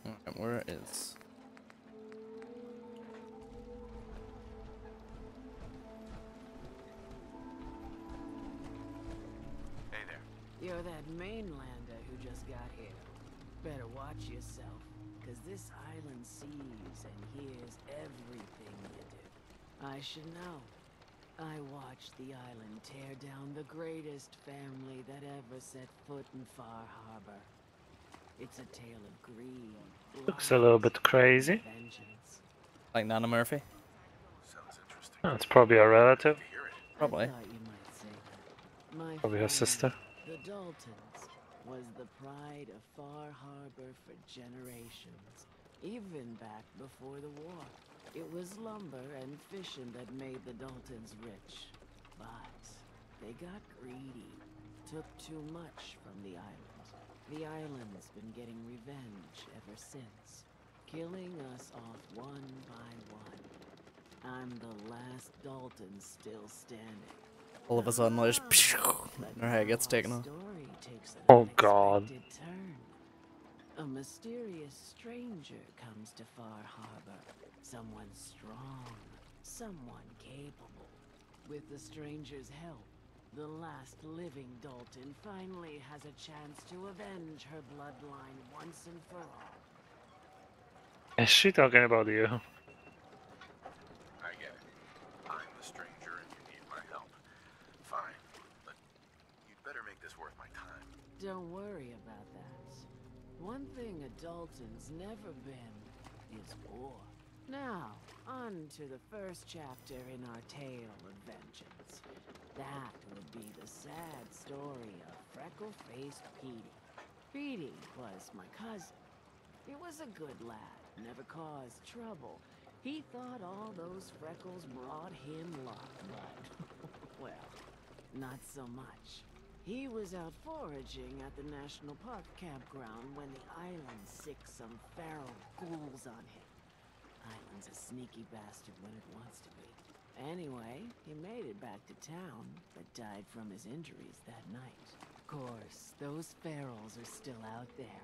Alright, where is... You're that mainlander who just got here. Better watch yourself, cause this island sees and hears everything you do. I should know. I watched the island tear down the greatest family that ever set foot in Far Harbor. It's a tale of greed. Looks a little bit crazy. Vengeance. Like Nana Murphy? Sounds interesting. Oh, it's probably a relative. Probably. I thought you might say that. My Probably her family, sister. the Daltons, was the pride of Far Harbor for generations, even back before the war. It was lumber and fishing that made the Daltons rich. But they got greedy, took too much from the island. The island's been getting revenge ever since, killing us off one by one. I'm the last Dalton still standing. All of a sudden, there's her head gets taken off. Story takes an Oh god. unexpected turn. A mysterious stranger comes to Far Harbor. Someone strong, someone capable. With the stranger's help, the last living Dalton finally has a chance to avenge her bloodline once and for all. Is she talking about you? I get it. I'm the stranger and you need my help. Fine, but you'd better make this worth my time. Don't worry about that. One thing a Dalton's never been is war. Now, on to the first chapter in our tale of vengeance. That would be the sad story of freckle-faced Petey. Petey was my cousin. He was a good lad, never caused trouble. He thought all those freckles brought him luck, but, well, not so much. He was out foraging at the National Park campground when the island sicked some feral ghouls on him. Island's a sneaky bastard when it wants to be. Anyway, he made it back to town, but died from his injuries that night. Of course, those ferals are still out there,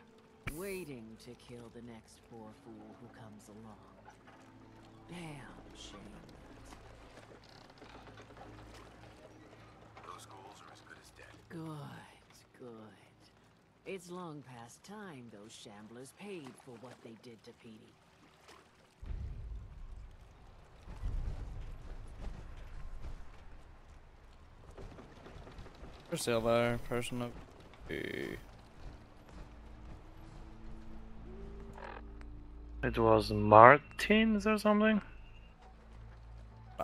waiting to kill the next poor fool who comes along. Damn shame. Those ghouls are as good as dead. Good, good. It's long past time those shamblers paid for what they did to Petey. For sale there, person of It was Martins or something?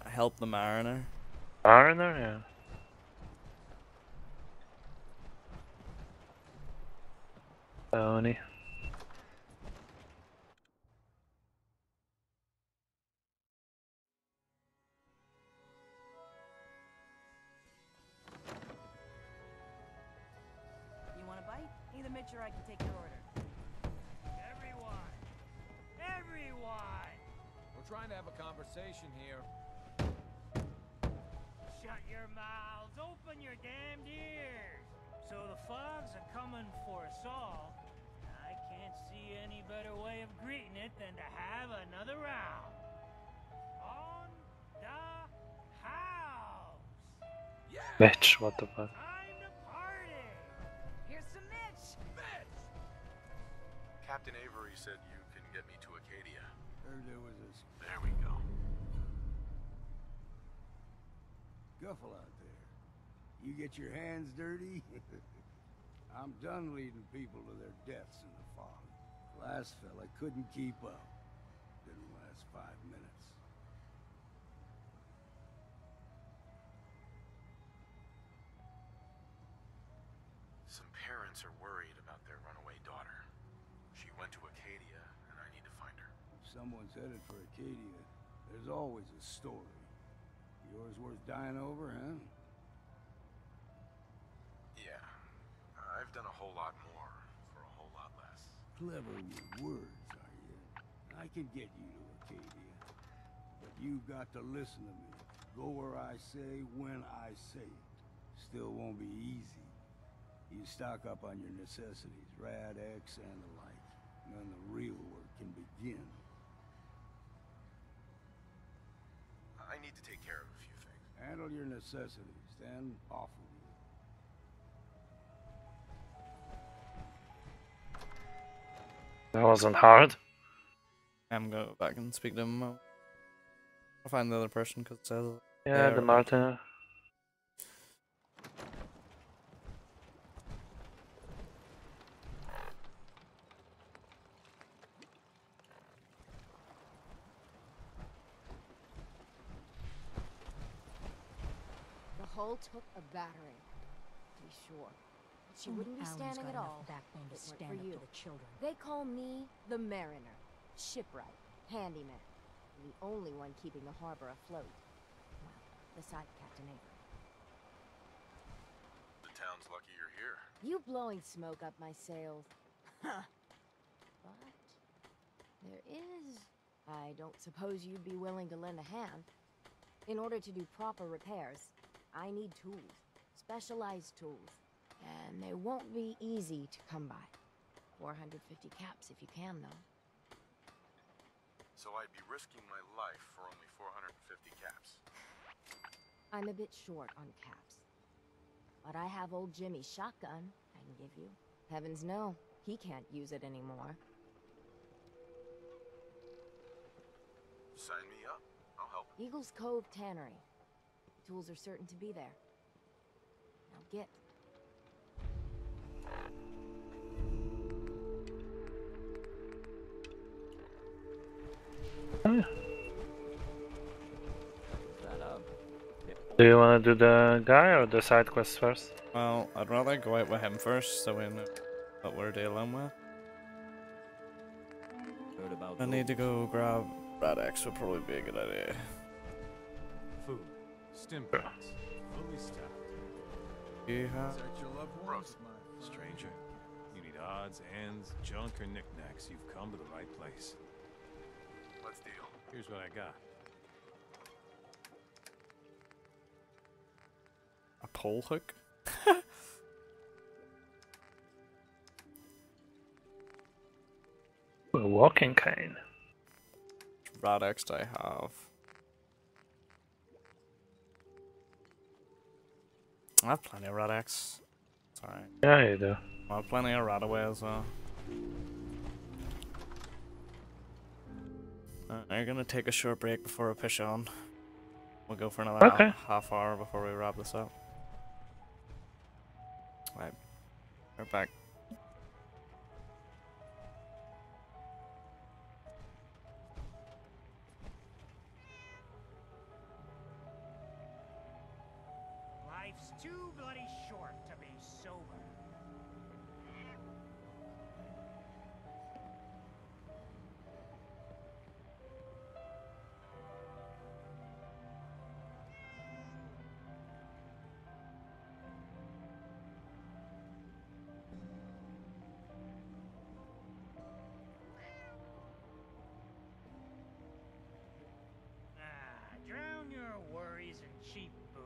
Help the Mariner. Mariner, yeah. Tony. You want a bite? Need to make sure I can take your order. Everyone! Everyone! We're trying to have a conversation here. Shut your mouths! Open your damned ears! So the fogs are coming for us all. I can't see any better way of greeting it than to have another round. On the house! Yeah! Bitch, what the fuck? Time to party! Here's some Mitch! Mitch! Captain Avery said you can get me to Acadia. Heard there was a There we go. scuffle out there. You get your hands dirty? I'm done leading people to their deaths in the fog. Last fella couldn't keep up. Didn't last 5 minutes. Some parents are worried about their runaway daughter. She went to Acadia, and I need to find her. If someone's headed for Acadia, there's always a story. Yours worth dying over, huh? Yeah. I've done a whole lot more for a whole lot less. Clever with words, are you? I can get you to Acadia. But you've got to listen to me. Go where I say, when I say it. Still won't be easy. You stock up on your necessities, Rad, X, and the like. And then the real work can begin. I need to take care of a few things. Handle your necessities, then off with you. That wasn't hard. I'm gonna go back and speak to him. I'll find the other person because it says Yeah, the Martin. The hull took a battering, to be sure. But she wouldn't be standing at all backbone to if it stand weren't up for you. to the children. They call me the Mariner, shipwright, handyman, and the only one keeping the harbor afloat. Well, besides Captain Avery. The town's lucky you're here. You blowing smoke up my sails. Huh. But there is... I don't suppose you'd be willing to lend a hand. In order to do proper repairs, I need tools. Specialized tools. And they won't be easy to come by. 450 caps if you can, though. So I'd be risking my life for only 450 caps. I'm a bit short on caps. But I have old Jimmy's shotgun I can give you. Heavens no, he can't use it anymore. Sign me up. I'll help. Eagles Cove Tannery. Tools are certain to be there. Now get. Do you want to do the guy or the side quest first? Well, I'd rather go out with him first so we know what we're dealing with. Heard about I need to go grab Radex would probably be a good idea. Food, stim packs, fully stocked. You have... Protect your loved ones, Stranger, you need odds, ends, junk, or knickknacks. You've come to the right place. Let's deal. Here's what I got. A pole hook? A walking cane. Radex I have. I have plenty of Radex. It's alright. Yeah, you do. I have plenty of Radaway as well. We're gonna take a short break before we push on. We'll go for another half hour before we wrap this up. Right. We're back. Life's too bloody short to be sober. Drown your worries in cheap booze.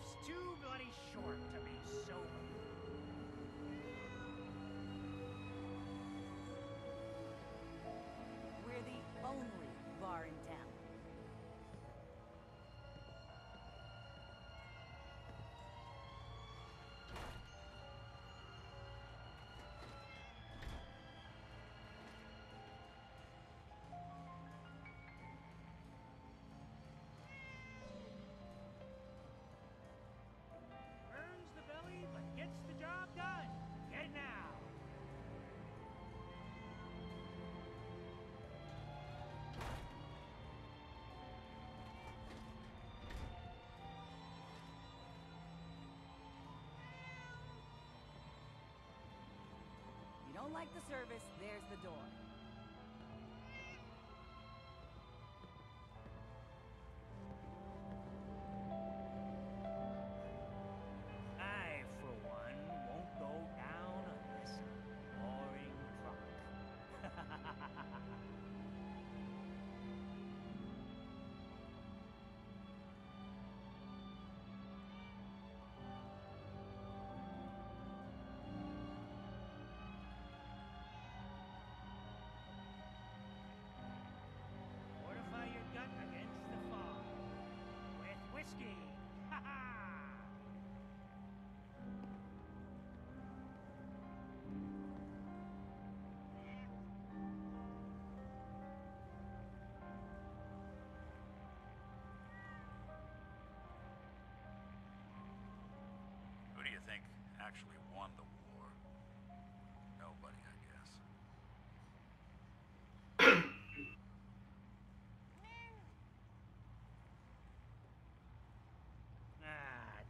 Life's too bloody short to be sober. We're the only bar in town. Burns the belly, but gets the job done. Get it now. You don't like the service, there's the door. I, for one, won't go down unless I'm roaring drunk. Fortify your gut against the fog with whiskey. Ha ha! Who do you think actually won the war? Nobody, I guess.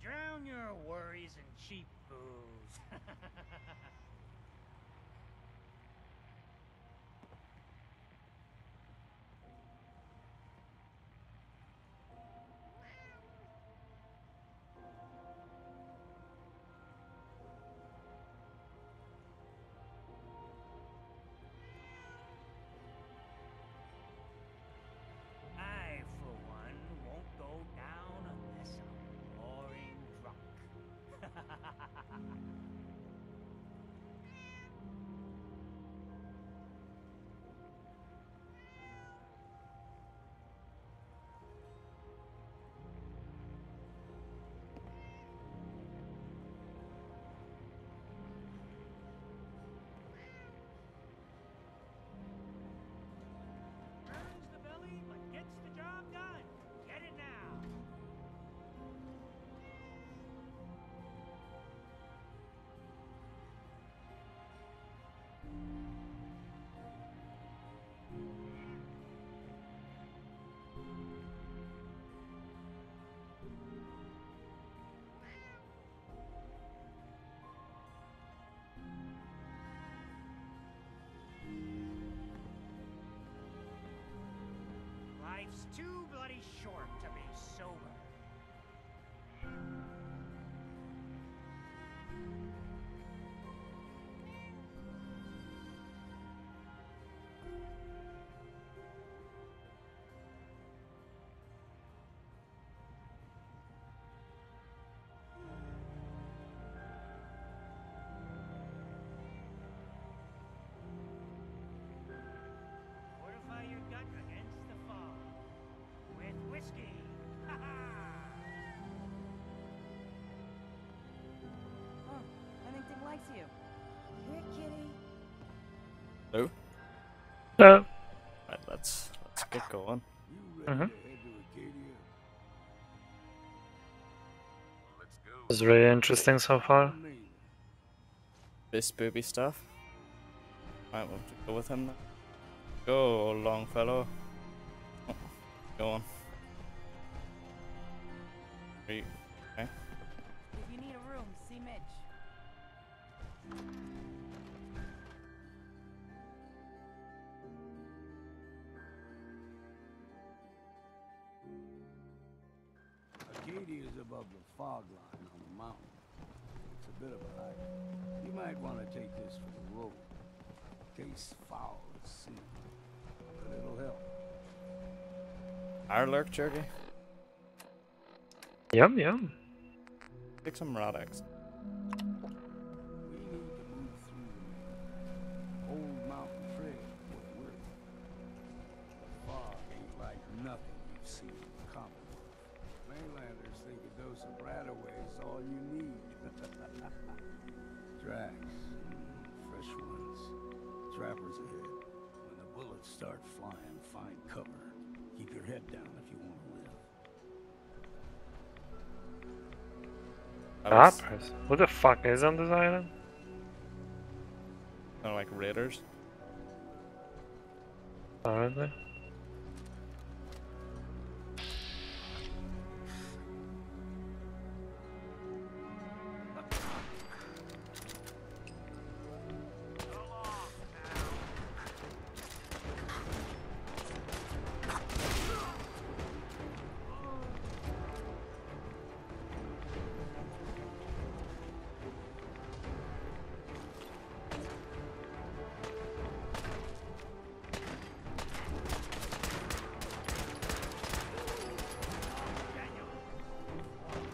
Drown your worries in cheap booze. I, for one, won't go down unless I'm roaring drunk. Burns the belly, but gets the job done. Get it now. Life's too bloody short to be sober. Fortify your gut against the fog with whiskey. Ha ha! Oh, Pennington likes you. Here, kitty. Hello? So, Right, let's get going. You ready to head to Acadia? Let's go. it's really interesting so far. This booby stuff. Might want to go with him now. Go, Longfellow. Oh, go on. Okay. If you need a room, see Mitch. Acadia is above the fog line on the mountain. It's a bit of a hike. You might want to take this for the road. Case foul at sea. But it'll help. Our lurk jerky. Yum yum. Take some Radix. We need to move through the old mountain trail where we're at. The fog ain't like nothing you've seen in the Commonwealth. Mainlanders think a dose of Bradaway is all you need. Tracks. Fresh ones. Trappers ahead. When the bullets start flying, find cover. Keep your head down if you want to live. Trappers? Who the fuck is on this island? They're like raiders. Are they?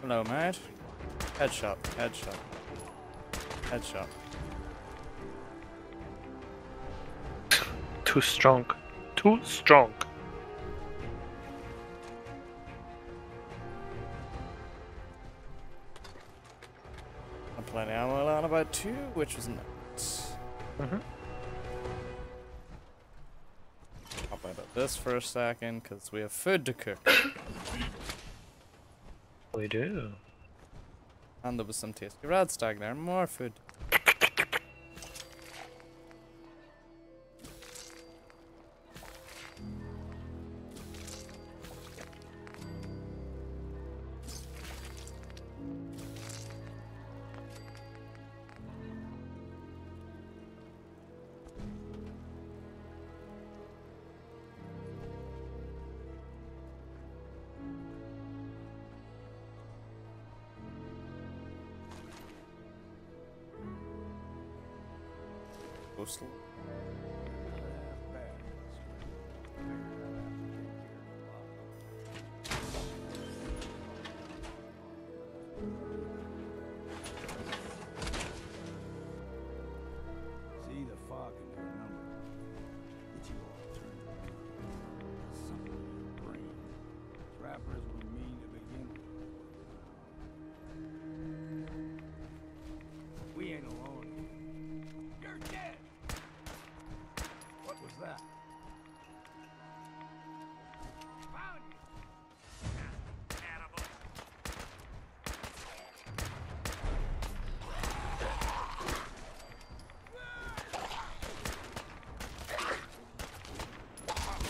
Hello, mate. Headshot, headshot, headshot. Too strong. Too strong. I'm playing ammo on about 2, which was nice. Hop out of this for a second, because we have food to cook. We do. And there was some tasty red stag there. More food. Coastal. See, the fog can do a number. Get you all turned around. Something in your brain. Trappers were mean to begin with. We ain't alone. You're dead! What was that? Found you! Cannibal!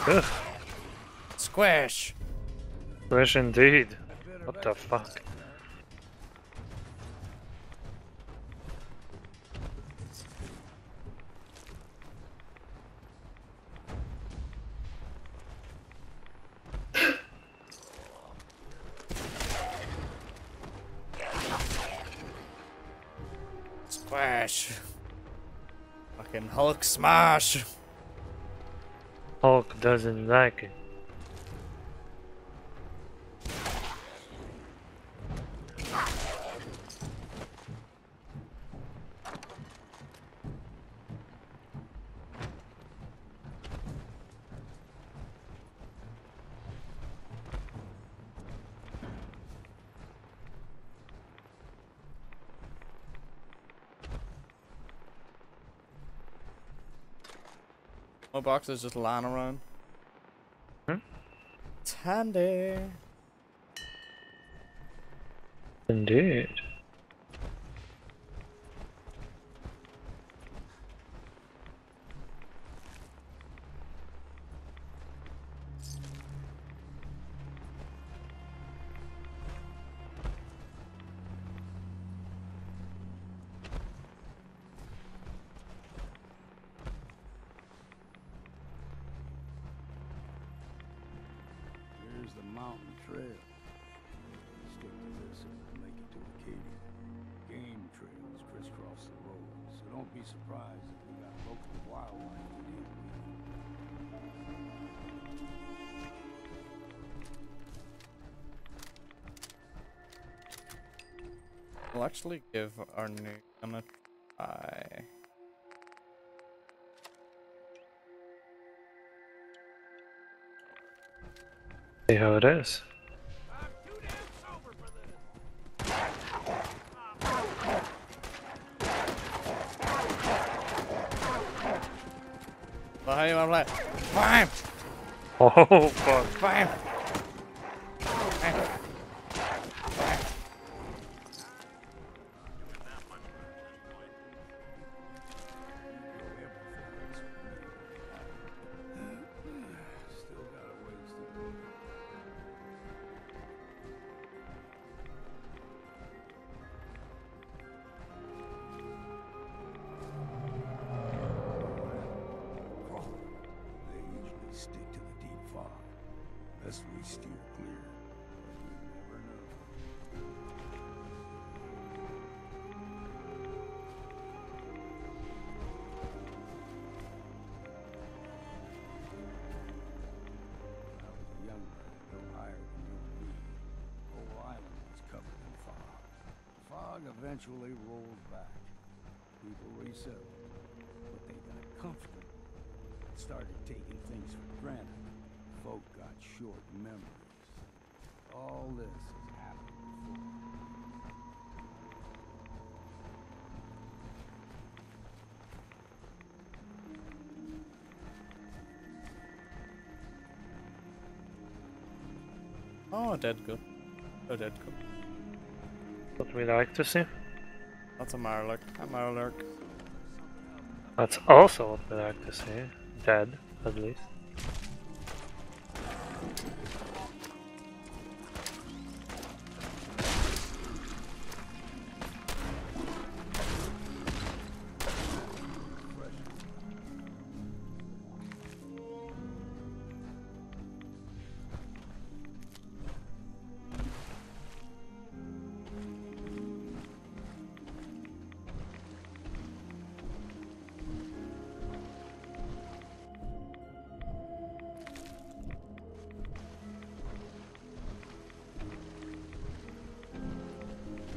Ugh. Squish! Squish indeed. What the fuck? Squish! Fucking Hulk smash! Hulk doesn't like it. My box is just lying around. Hmm? It's handy. Indeed. Here's the mountain trail. Stick to this and we'll make it to Acadia. Game trails crisscross the road, so don't be surprised if we got local wildlife to deal with. We'll actually give our new gun a try. See how it is. So how do you want to play? Fine! Oh fuck. Fine! Stick to the deep fog. Best we steer clear. You never know. When I was younger, no higher than you and me, the whole island was covered in fog. The fog eventually rolled back. People resettled, but they got comfortable. Started taking things for granted. Folk got short memories. All this has happened before. Oh, dead good. Oh, dead good. What we like to see. That's a Marlark. A Marlark. That's also what we like to see. Dead, at least.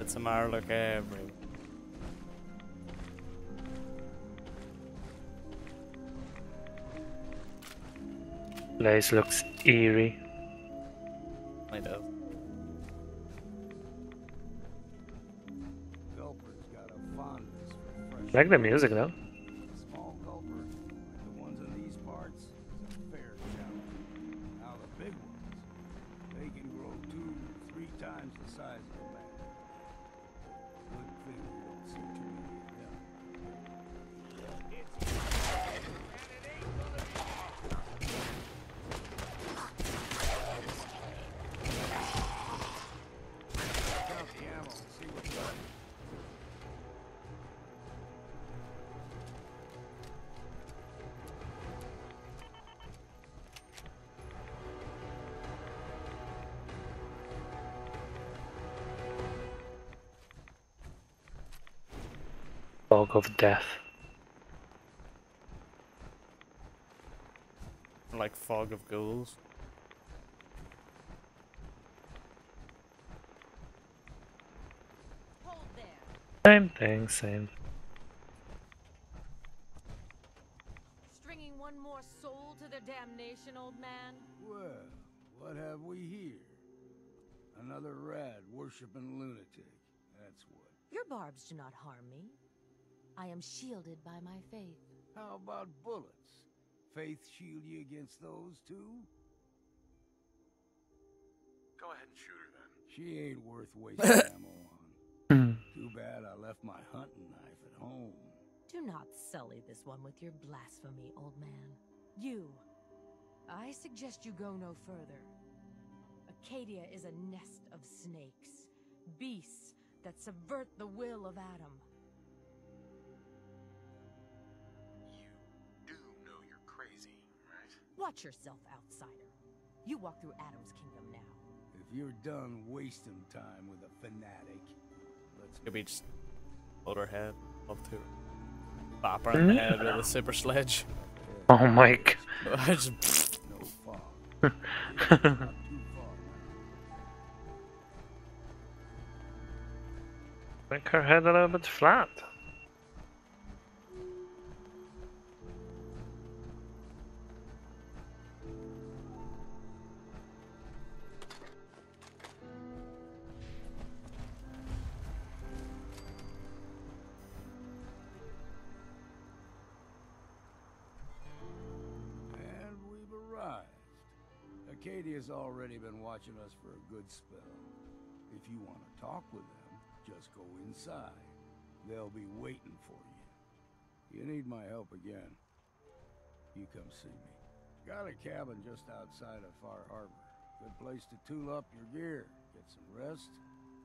It's a Marlark everywhere. Place looks eerie. It does. Gulper's got a fondness for fresh. Like the music though. Small gulper, like the ones in these parts, is a fair challenge. Now the big ones, they can grow 2-3 times the size of a man. Good thing we don't see too many of them. Count the ammo and see what's left. Fog of death. Like fog of ghouls. Same thing, same. Stringing one more soul to their damnation, old man? Well, what have we here? Another rad worshipping lunatic. That's what. Your barbs do not harm me. I am shielded by my faith. How about bullets? Faith shield you against those too? Go ahead and shoot her then. She ain't worth wasting ammo on. Too bad I left my hunting knife at home. Do not sully this one with your blasphemy, old man. You. I suggest you go no further. Acadia is a nest of snakes. Beasts that subvert the will of Adam. You do know you're crazy, right? Watch yourself, outsider. You walk through Adam's kingdom now. If you're done wasting time with a fanatic, let's Could be just hold her head up to her. Bop her on the head with a super sledge. Oh my god. Just no fog. Not too far now. Make her head a little bit flat. And we've arrived. Acadia's already been watching us for a good spell. If you want to talk with them, just go inside. They'll be waiting for you. You need my help again, you come see me. Got a cabin just outside of Far Harbor. Good place to tool up your gear, get some rest,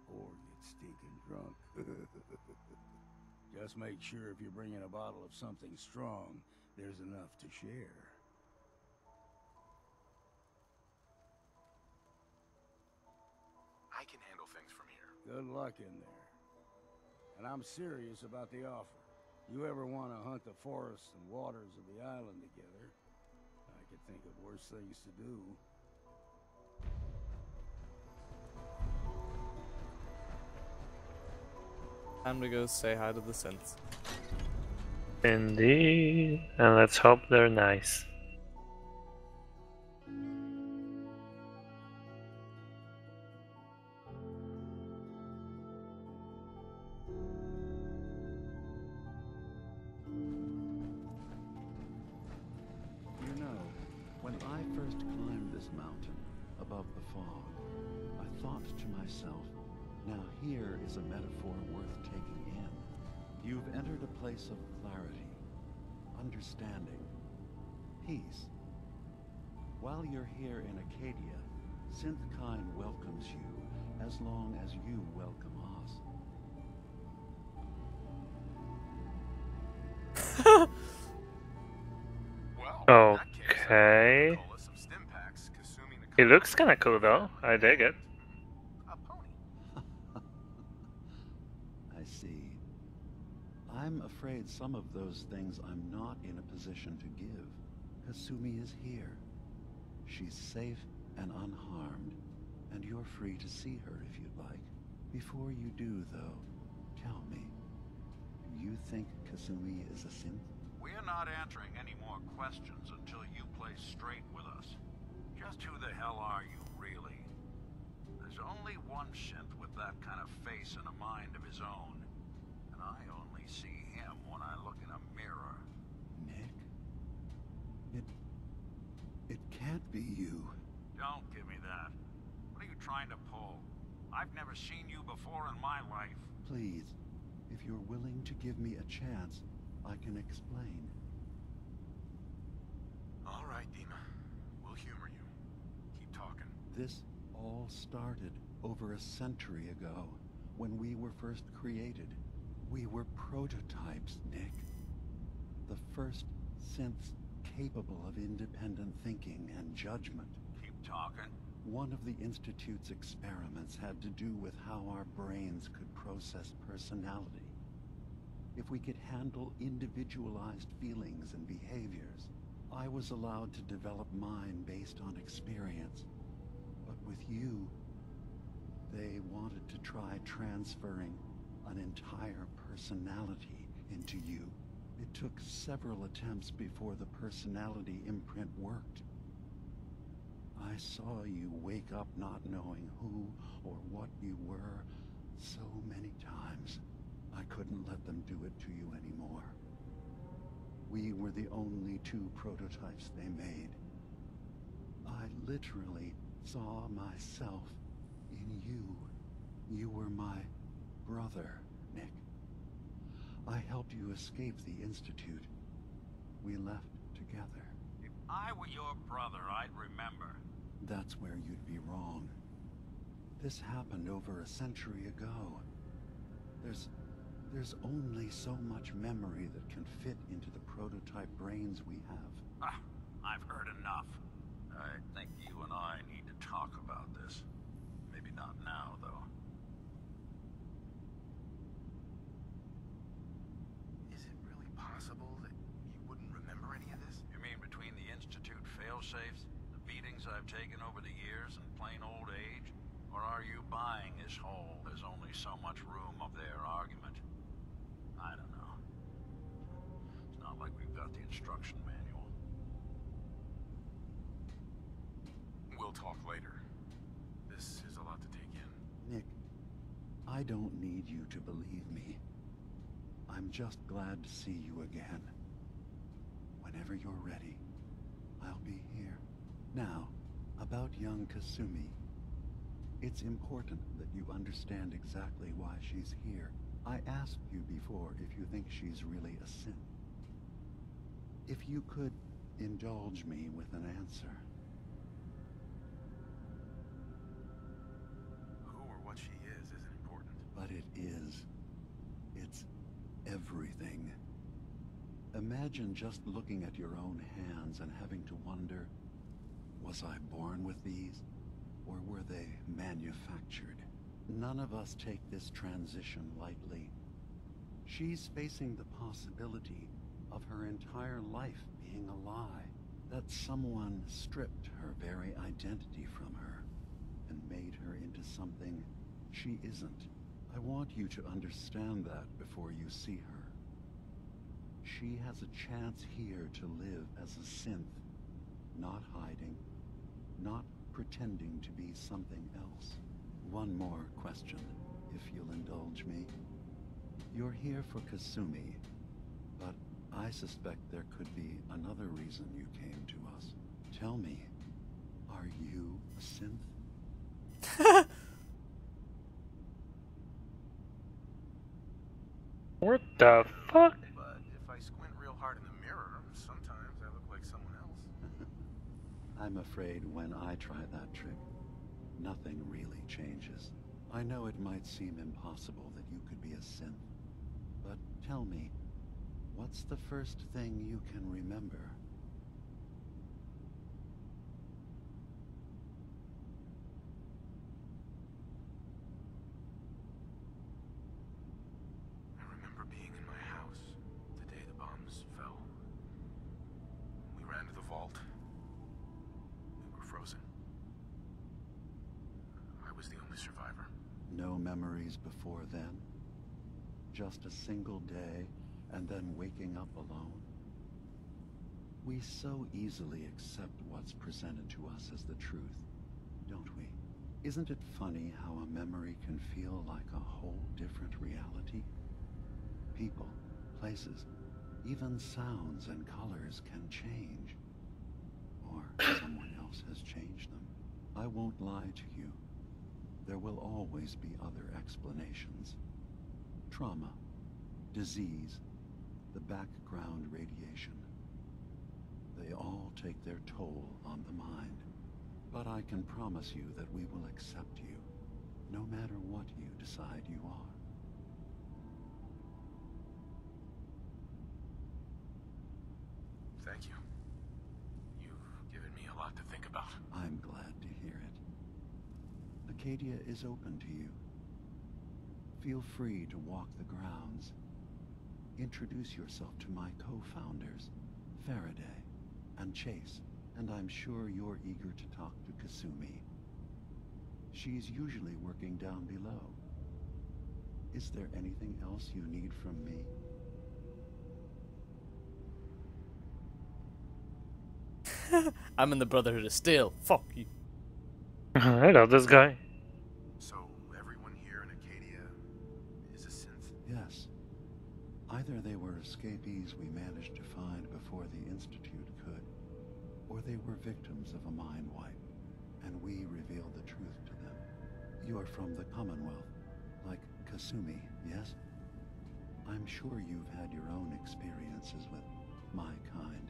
or get stinking drunk. Just make sure if you're bringing a bottle of something strong, there's enough to share. I can handle things from here. Good luck in there. And I'm serious about the offer. You ever want to hunt the forests and waters of the island together, I could think of worse things to do. Time to go say hi to the synths. Indeed. And let's hope they're nice. You know, when I first climbed this mountain above the fog, I thought to myself, now here is a metaphor worth taking in. You've entered a place of clarity, understanding, peace. While you're here in Acadia, Synthkind welcomes you as long as you welcome us. Okay. It looks kinda cool though. I dig it. I see. I'm afraid some of those things I'm not in a position to give. Kasumi is here. She's safe and unharmed, and you're free to see her if you'd like. Before you do, though, tell me, do you think Kasumi is a synth? We're not answering any more questions until you play straight with us. Just who the hell are you, really? There's only one synth with that kind of face and a mind of his own. And I only see him when I look in a mirror. Nick? It can't be you. Don't give me that. What are you trying to pull? I've never seen you before in my life. Please, if you're willing to give me a chance, I can explain. All right, Dima. We'll humor you. Keep talking. This all started over a century ago, when we were first created. We were prototypes, Nick. The first synths capable of independent thinking and judgment. Keep talking. One of the Institute's experiments had to do with how our brains could process personality. If we could handle individualized feelings and behaviors, I was allowed to develop mine based on experience. But with you, they wanted to try transferring an entire personality into you. It took several attempts before the personality imprint worked. I saw you wake up not knowing who or what you were so many times. I couldn't let them do it to you anymore. We were the only two prototypes they made. I literally saw myself in you. You were my brother, Nick. I helped you escape the Institute. We left together. If I were your brother, I'd remember. That's where you'd be wrong. This happened over a century ago. There's only so much memory that can fit into the prototype brains we have. Ah, I've heard enough. I think you and I need to talk about this. Maybe not now, though. Is it really possible that you wouldn't remember any of this? You mean between the Institute failsafes, the beatings I've taken over the years, and plain old age? Or are you buying this whole, there's there's only so much room of their argument. I don't know. It's not like we've got the instruction manual. We'll talk later. This is a lot to take in. Nick, I don't need you to believe me. I'm just glad to see you again. Whenever you're ready, I'll be here. Now, about young Kasumi. It's important that you understand exactly why she's here. I asked you before if you think she's really a synth. If you could indulge me with an answer. Who or what she isn't important. But it is. It's everything. Imagine just looking at your own hands and having to wonder, was I born with these? Or were they manufactured? None of us take this transition lightly. She's facing the possibility of her entire life being a lie. That someone stripped her very identity from her and made her into something she isn't. I want you to understand that before you see her. She has a chance here to live as a synth, not hiding, not pretending to be something else. One more question, if you'll indulge me. You're here for Kasumi, but I suspect there could be another reason you came to us. Tell me, are you a synth? What the fuck? But if I squint real hard in the mirror, sometimes I look like someone else. I'm afraid when I try that trick, nothing really changes. I know it might seem impossible that you could be a synth, but tell me, what's the first thing you can remember? I remember being in my house the day the bombs fell. We ran to the vault. We were frozen. I was the only survivor. No memories before then? Just a single day, and then waking up alone? We so easily accept what's presented to us as the truth, don't we? Isn't it funny how a memory can feel like a whole different reality? People, places, even sounds and colors can change. Or someone else has changed them. I won't lie to you. There will always be other explanations. Trauma, disease, the background radiation. They all take their toll on the mind. But I can promise you that we will accept you, no matter what you decide you are. Thank you. You've given me a lot to think about. I'm glad to hear it. Acadia is open to you. Feel free to walk the grounds. Introduce yourself to my co-founders, Faraday and Chase, and I'm sure you're eager to talk to Kasumi. She's usually working down below. Is there anything else you need from me? I'm in the Brotherhood of Steel. Fuck you. I know this guy. So, everyone here in Acadia is a synth? Yes. Either they were escapees we managed to find before the Institute could, or they were victims of a mind wipe, and we revealed the truth to them. You're from the Commonwealth, like Kasumi, yes? I'm sure you've had your own experiences with my kind.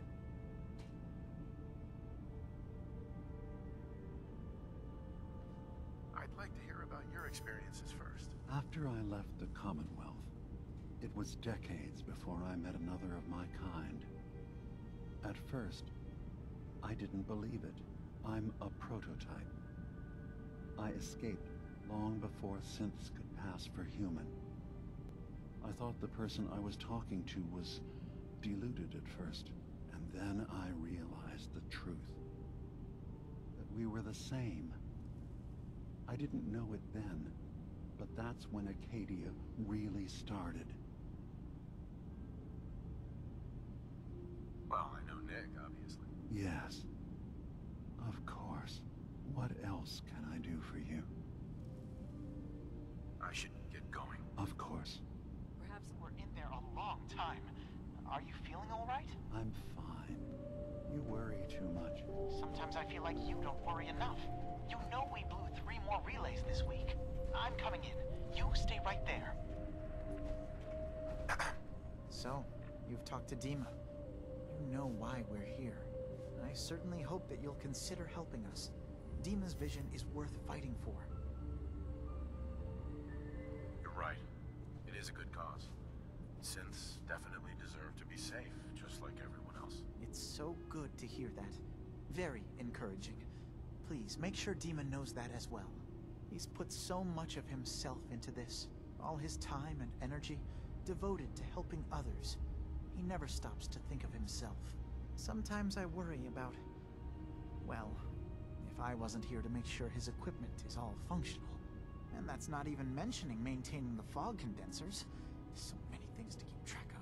I'd like to hear about your experiences first. After I left the Commonwealth, it was decades before I met another of my kind. At first, I didn't believe it. I'm a prototype. I escaped long before synths could pass for human. I thought the person I was talking to was deluded at first, and then I realized the truth. That we were the same. I didn't know it then, But that's when Acadia really started. Well, I know Nick, obviously. Yes. Of course. What else can I do for you? I should get going. Of course. Perhaps we're in there a long time. Are you feeling all right? I'm fine. You worry too much. Sometimes I feel like you don't worry enough. You know we blew 3 more relays this week. I'm coming in. You stay right there. So, you've talked to Dima. You know why we're here. I certainly hope that you'll consider helping us. Dima's vision is worth fighting for. You're right. It is a good cause. Synths definitely deserve to be safe, just like everyone else. It's so good to hear that. Very encouraging. Please, make sure Dima knows that as well. He's put so much of himself into this. All his time and energy devoted to helping others. He never stops to think of himself. Sometimes I worry about... well, if I wasn't here to make sure his equipment is all functional. And that's not even mentioning maintaining the fog condensers. So many things to keep track of.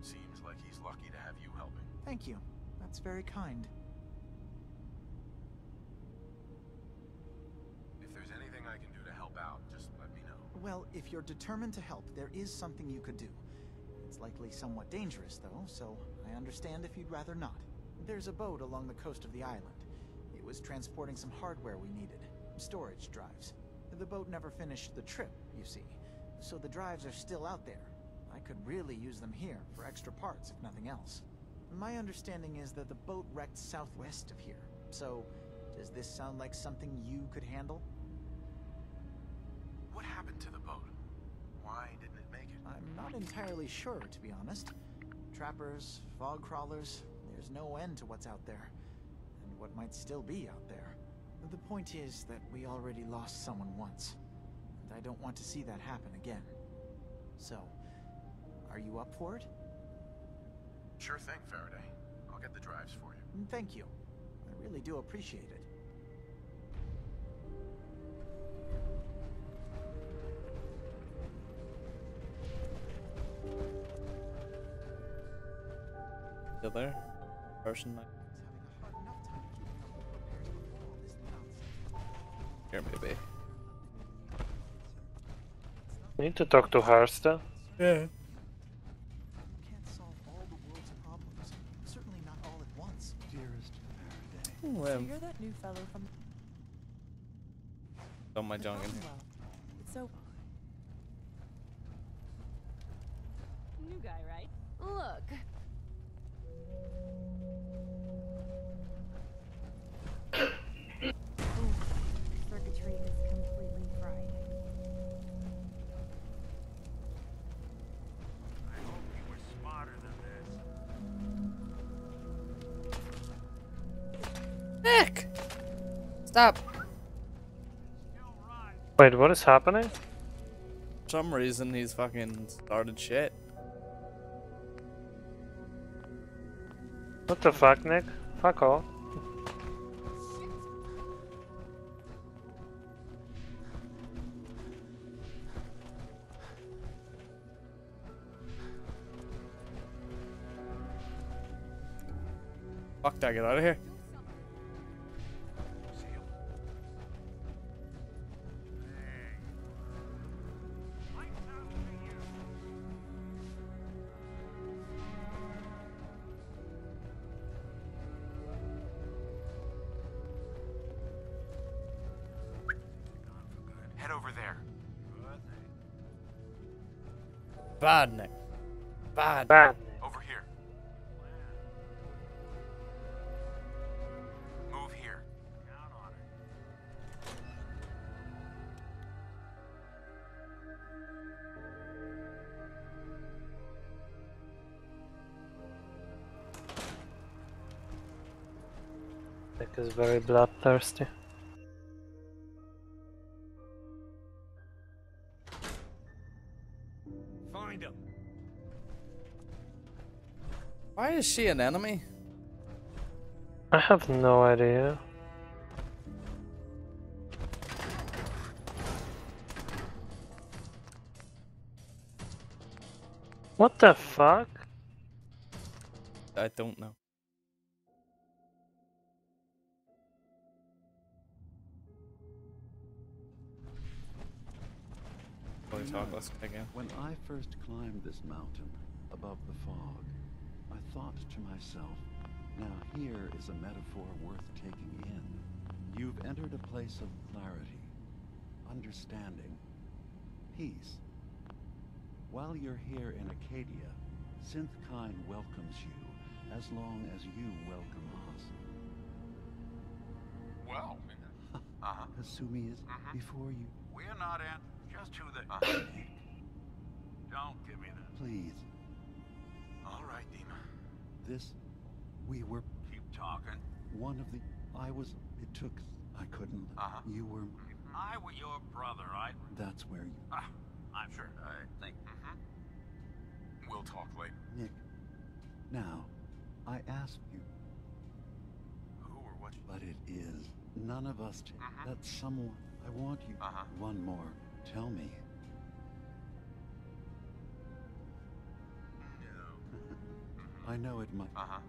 Seems like he's lucky to have you helping. Thank you. That's very kind. If there's anything I can do to help out, just let me know. Well, if you're determined to help, there is something you could do. It's likely somewhat dangerous, though, so I understand if you'd rather not. There's a boat along the coast of the island. It was transporting some hardware we needed. Storage drives. The boat never finished the trip, you see. So the drives are still out there. I could really use them here for extra parts, if nothing else. My understanding is that the boat wrecked southwest of here. So, does this sound like something you could handle? What happened to the boat? Why didn't it make it? I'm not entirely sure, to be honest. Trappers, fog crawlers, there's no end to what's out there. And what might still be out there. The point is that we already lost someone once. And I don't want to see that happen again. So, are you up for it? Sure thing, Faraday. I'll get the drives for you. Thank you. I really do appreciate it. Still there? Person like... Here, maybe. We need to talk to her still. Yeah. Certainly not all at once. Dearest Faraday. Well, You're that new fellow from... Don't mind John in here. It's so... New guy, right? Look. Circuitry is completely fried. I hope you were smarter than this. Nick! Stop! Wait, what is happening? For some reason, he's fucking started shit. What the fuck, Nick? Fuck off. Fuck that, get out of here. Head over there. Bad, Nick. Bad. Bad. Over here. Move here. Count on it. Nick is very bloodthirsty. Find him. Why is she an enemy? I have no idea. What the fuck? I don't know. Again. When I first climbed this mountain above the fog, I thought to myself, now here is a metaphor worth taking in. You've entered a place of clarity, understanding, peace. While you're here in Acadia, Synthkind welcomes you as long as you welcome us. Well, Kasumi is before you. we're not in. Just who the... Don't give me that. Please. All right, Dima. This, we were... Keep talking. One of the... it took... I couldn't... You were... I were your brother, right? That's where you... I'm sure. I think... We'll talk later. Nick, now, I asked you... Who or what? But it is. None of us... That someone... I want you... One more. Tell me. No. I know it might... I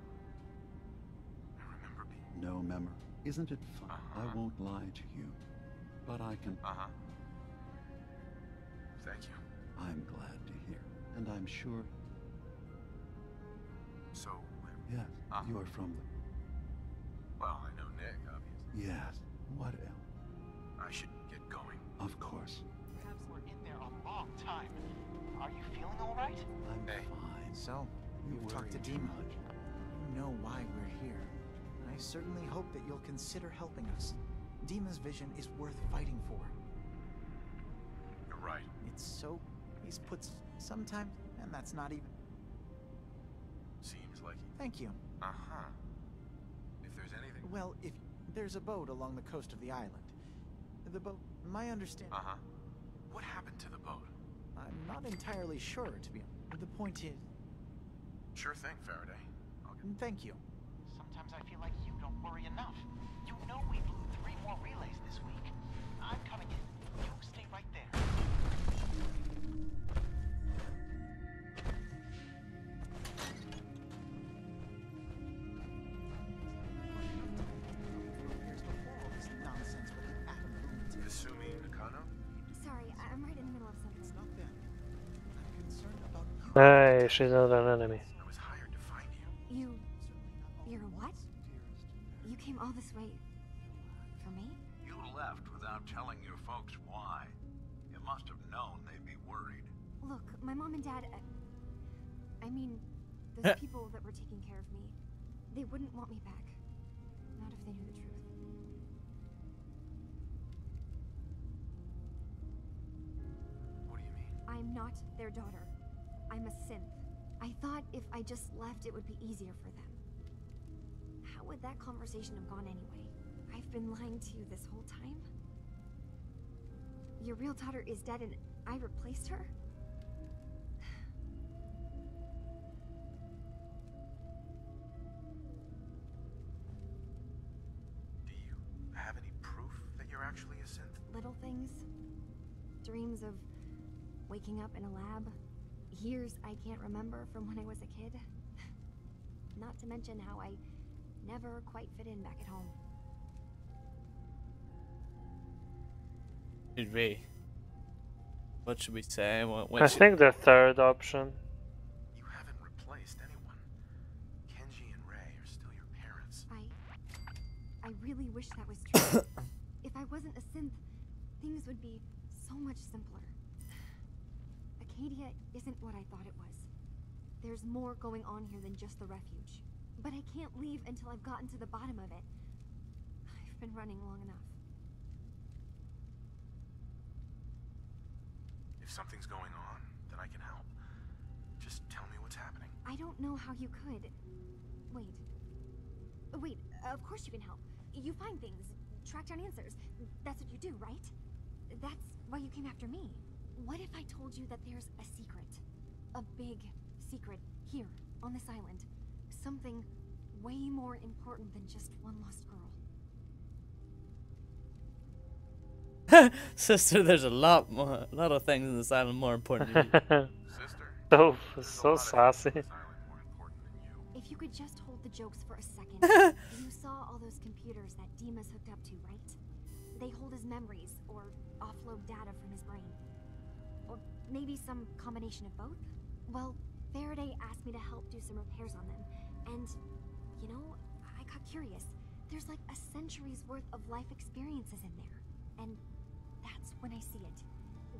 remember being... No memory. Isn't it fun? I won't lie to you. But I can... Thank you. I'm glad to hear. And I'm sure... So... Yes, you're from the... Well, I know Nick, obviously. Yes. What else? I should get going. Of course. Perhaps we're in there a long time. Are you feeling all right? I'm fine. So, you've talked to worry too Dima. much. You know why we're here. I certainly hope that you'll consider helping us. Dima's vision is worth fighting for. You're right. It's so... he's put sometimes... and that's not even... Seems like he... Thank you. If there's anything... Well, if... there's a boat along the coast of the island. The boat... my understanding... What happened to the boat? I'm not entirely sure, to be honest. The point is... Sure thing, Faraday. Thank you. Sometimes I feel like you don't worry enough. You know we blew 3 more relays this week. I'm coming in. You stay right there. Kasumi Nakano? Sorry, I'm right in the middle of something. It's not them. I'm concerned about you. Hey, she's not an enemy. I was hired to find you. You're what? You came all this way for me? You left without telling your folks why. You must have known they'd be worried. Look, my mom and dad... I mean, those people that were taking care of me, they wouldn't want me back. Not if they knew the truth. What do you mean? I'm not their daughter. I'm a synth. I thought if I just left, it would be easier for them. How would that conversation have gone anyway? I've been lying to you this whole time? Your real daughter is dead and I replaced her? Do you have any proof that you're actually a synth? Little things. Dreams of waking up in a lab. Years I can't remember from when I was a kid. Not to mention how I never quite fit in back at home. Should we? What should we say? I think the third option. You haven't replaced anyone. Kenji and Ray are still your parents. I really wish that was true. If I wasn't a synth, things would be so much simpler. Acadia isn't what I thought it was. There's more going on here than just the refuge. But I can't leave until I've gotten to the bottom of it. I've been running long enough. If something's going on, then I can help. Just tell me what's happening. I don't know how you could. Wait, of course you can help. You find things, track down answers. That's what you do, right? That's why you came after me. What if I told you that there's a secret? A big secret here, on this island. Something way more important than just one lost girl. Sister, there's a lot of things in this island more important than you. So sassy. If you could just hold the jokes for a second. You saw all those computers that Dima's hooked up to, right? They hold his memories, or offload data from his brain. Or maybe some combination of both? Well, Faraday asked me to help do some repairs on them. And, you know, I got curious. There's like a century's worth of life experiences in there. And that's when I see it.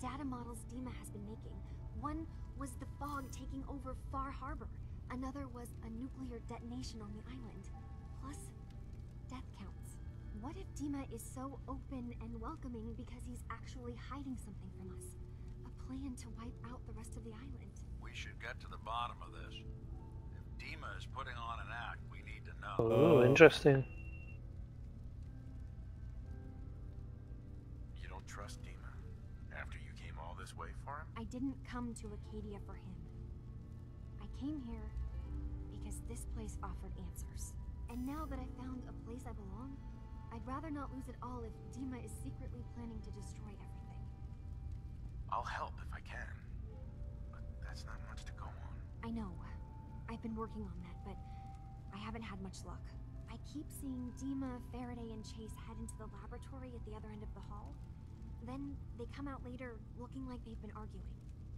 Data models Dima has been making. One was the fog taking over Far Harbor. Another was a nuclear detonation on the island. Plus, death counts. What if Dima is so open and welcoming because he's actually hiding something from us? A plan to wipe out the rest of the island. We should get to the bottom of this. If Dima is putting on an act, we need to know. Ooh, interesting. You don't trust Dima after you came all this way for him? I didn't come to Acadia for him. I came here because this place offered answers. And now that I found a place I belong, I'd rather not lose it all if Dima is secretly planning to destroy everything. I'll help if I can. But that's not much to go on. I know. I've been working on that, but I haven't had much luck. I keep seeing Dima, Faraday, and Chase head into the laboratory at the other end of the hall. Then they come out later looking like they've been arguing.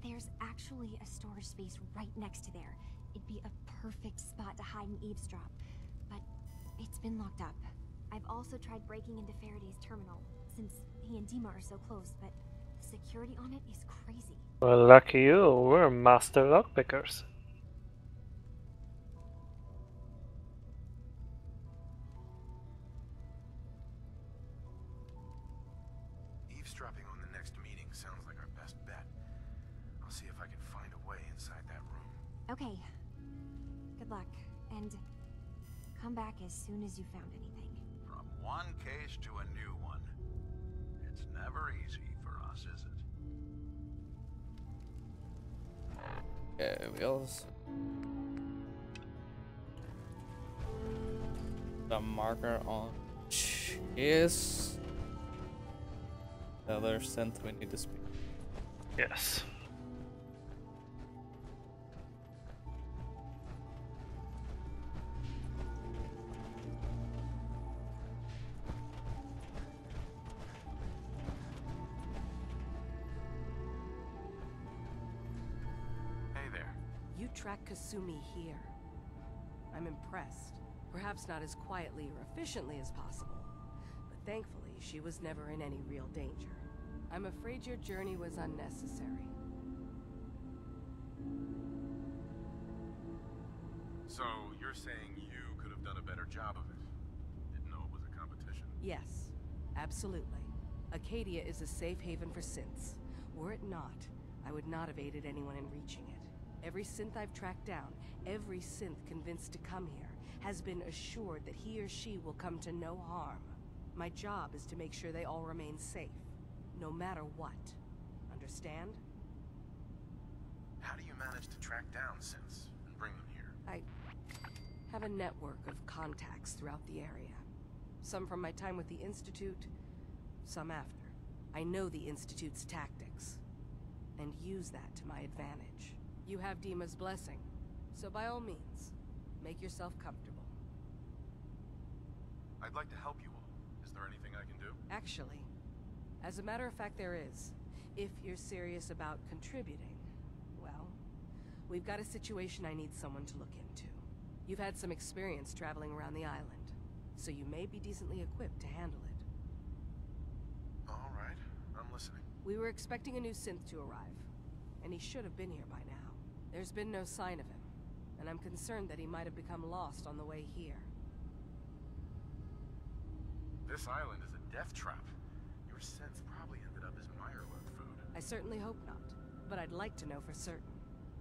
There's actually a storage space right next to there. It'd be a perfect spot to hide and eavesdrop, but it's been locked up. I've also tried breaking into Faraday's terminal, since he and Dima are so close, but the security on it is crazy. Well, lucky you, we're master lockpickers. Eavesdropping on the next meeting sounds like our best bet. I'll see if I can find a way inside that room. Okay. Good luck, and come back as soon as you found anything. From one case to a new one. It's never easy for us, is it? Okay, wheels. The marker on Chase. The other synth we need to speak. Yes. Hey there. You track Kasumi here. I'm impressed. Perhaps not as quietly or efficiently as possible, but thankfully she was never in any real danger. I'm afraid your journey was unnecessary. So, you're saying you could have done a better job of it? Didn't know it was a competition? Yes, absolutely. Acadia is a safe haven for synths. Were it not, I would not have aided anyone in reaching it. Every synth I've tracked down, every synth convinced to come here, has been assured that he or she will come to no harm. My job is to make sure they all remain safe, no matter what. Understand? How do you manage to track down synths and bring them here? I have a network of contacts throughout the area. Some from my time with the Institute, some after. I know the Institute's tactics, and use that to my advantage. You have Dima's blessing, so by all means, make yourself comfortable. I'd like to help you all. Is there anything I can do? Actually, as a matter of fact, there is. If you're serious about contributing, well, we've got a situation I need someone to look into. You've had some experience traveling around the island, so you may be decently equipped to handle it. All right, I'm listening. We were expecting a new synth to arrive, and he should have been here by now. There's been no sign of him, and I'm concerned that he might have become lost on the way here. This island is a death trap. Your synths probably ended up as Mirelurk food. I certainly hope not, but I'd like to know for certain.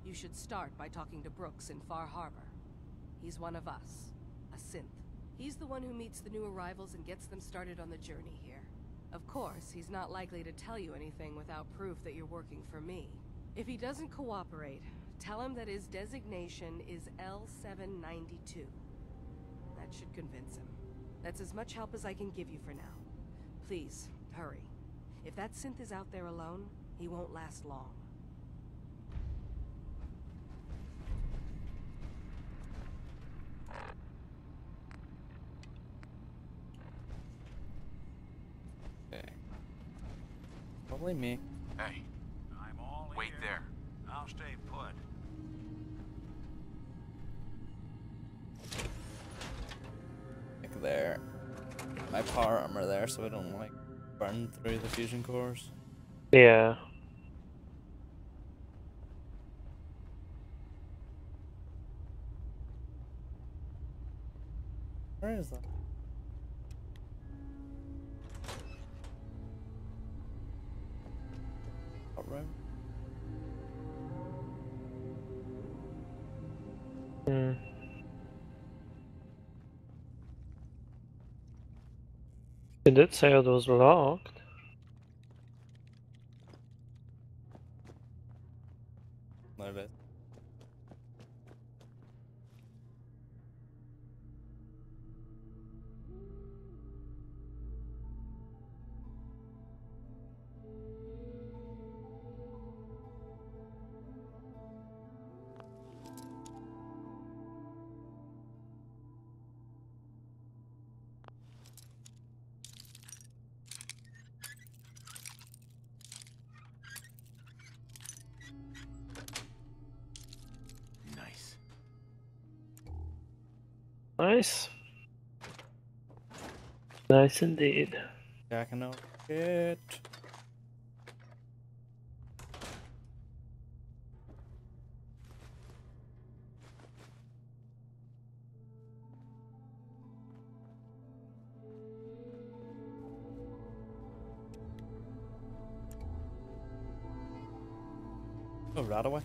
You should start by talking to Brooks in Far Harbor. He's one of us, a synth. He's the one who meets the new arrivals and gets them started on the journey here. Of course, he's not likely to tell you anything without proof that you're working for me. If he doesn't cooperate, tell him that his designation is L792. That should convince him. That's as much help as I can give you for now. Please, hurry. If that synth is out there alone, he won't last long. Okay. Probably me. Hey, I'm all wait here. there. I'll stay put. Like there. My power armor there so I don't like burn through the fusion cores. Yeah. Where is that? Top right. Hmm. It did say it was locked. There it is. Nice. Nice. Nice indeed. Yeah, I can know it. Oh, right away.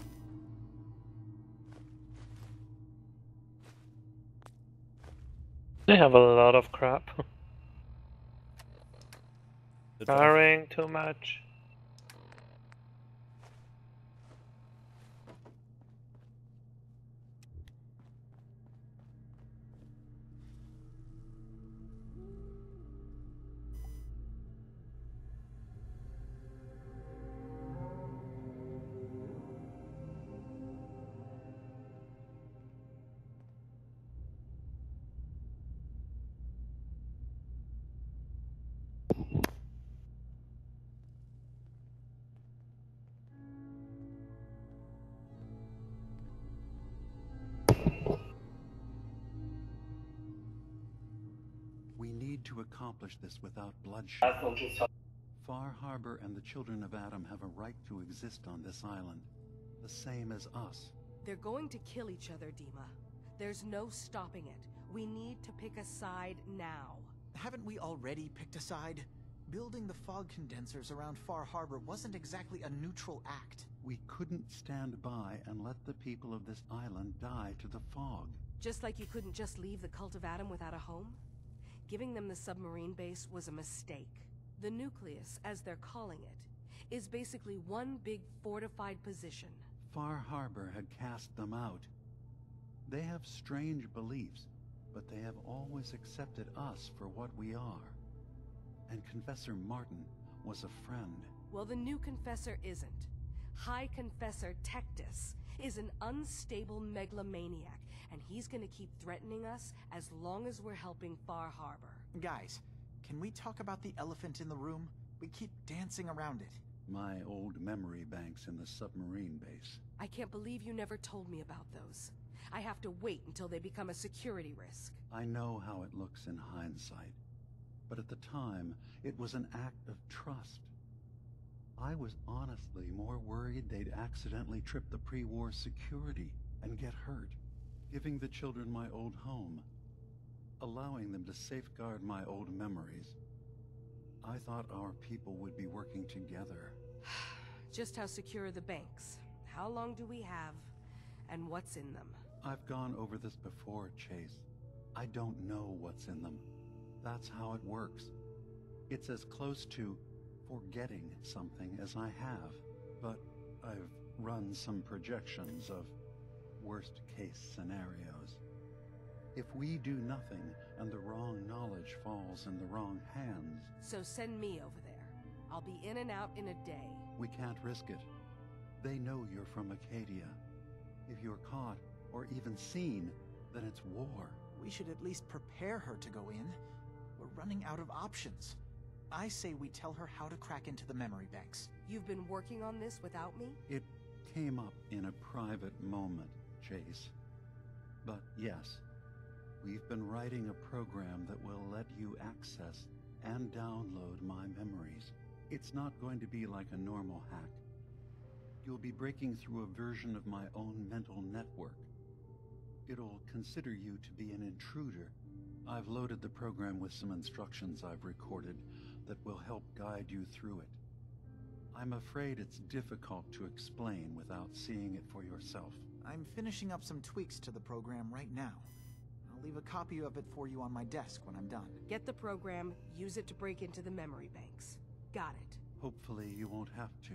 They have a lot of crap. Firing too much. We need to accomplish this without bloodshed. Far Harbor and the children of Adam have a right to exist on this island, the same as us. They're going to kill each other, Dima. There's no stopping it. We need to pick a side now. Haven't we already picked a side? Building the fog condensers around Far Harbor wasn't exactly a neutral act. We couldn't stand by and let the people of this island die to the fog. Just like you couldn't just leave the Cult of Adam without a home? Giving them the submarine base was a mistake. The nucleus, as they're calling it, is basically one big fortified position. Far Harbor had cast them out. They have strange beliefs, but they have always accepted us for what we are. And Confessor Martin was a friend. Well, the new Confessor isn't. High Confessor Tectus is an unstable megalomaniac, and he's gonna keep threatening us as long as we're helping Far Harbor. Guys, can we talk about the elephant in the room? We keep dancing around it. My old memory banks in the submarine base. I can't believe you never told me about those. I have to wait until they become a security risk. I know how it looks in hindsight, but at the time, it was an act of trust. I was honestly more worried they'd accidentally trip the pre-war security and get hurt. Giving the children my old home, allowing them to safeguard my old memories. I thought our people would be working together. Just how secure are the banks? How long do we have? And what's in them? I've gone over this before, Chase. I don't know what's in them. That's how it works. It's as close to forgetting something as I have, but I've run some projections of worst-case scenarios. If we do nothing and the wrong knowledge falls in the wrong hands... So send me over there. I'll be in and out in a day. We can't risk it. They know you're from Acadia. If you're caught, or even seen, then it's war. We should at least prepare her to go in. We're running out of options. I say we tell her how to crack into the memory banks. You've been working on this without me? It came up in a private moment, Chase. But yes, we've been writing a program that will let you access and download my memories. It's not going to be like a normal hack. You'll be breaking through a version of my own mental network. It'll consider you to be an intruder. I've loaded the program with some instructions I've recorded that will help guide you through it. I'm afraid it's difficult to explain without seeing it for yourself. I'm finishing up some tweaks to the program right now. I'll leave a copy of it for you on my desk when I'm done. Get the program, use it to break into the memory banks. Got it. Hopefully you won't have to.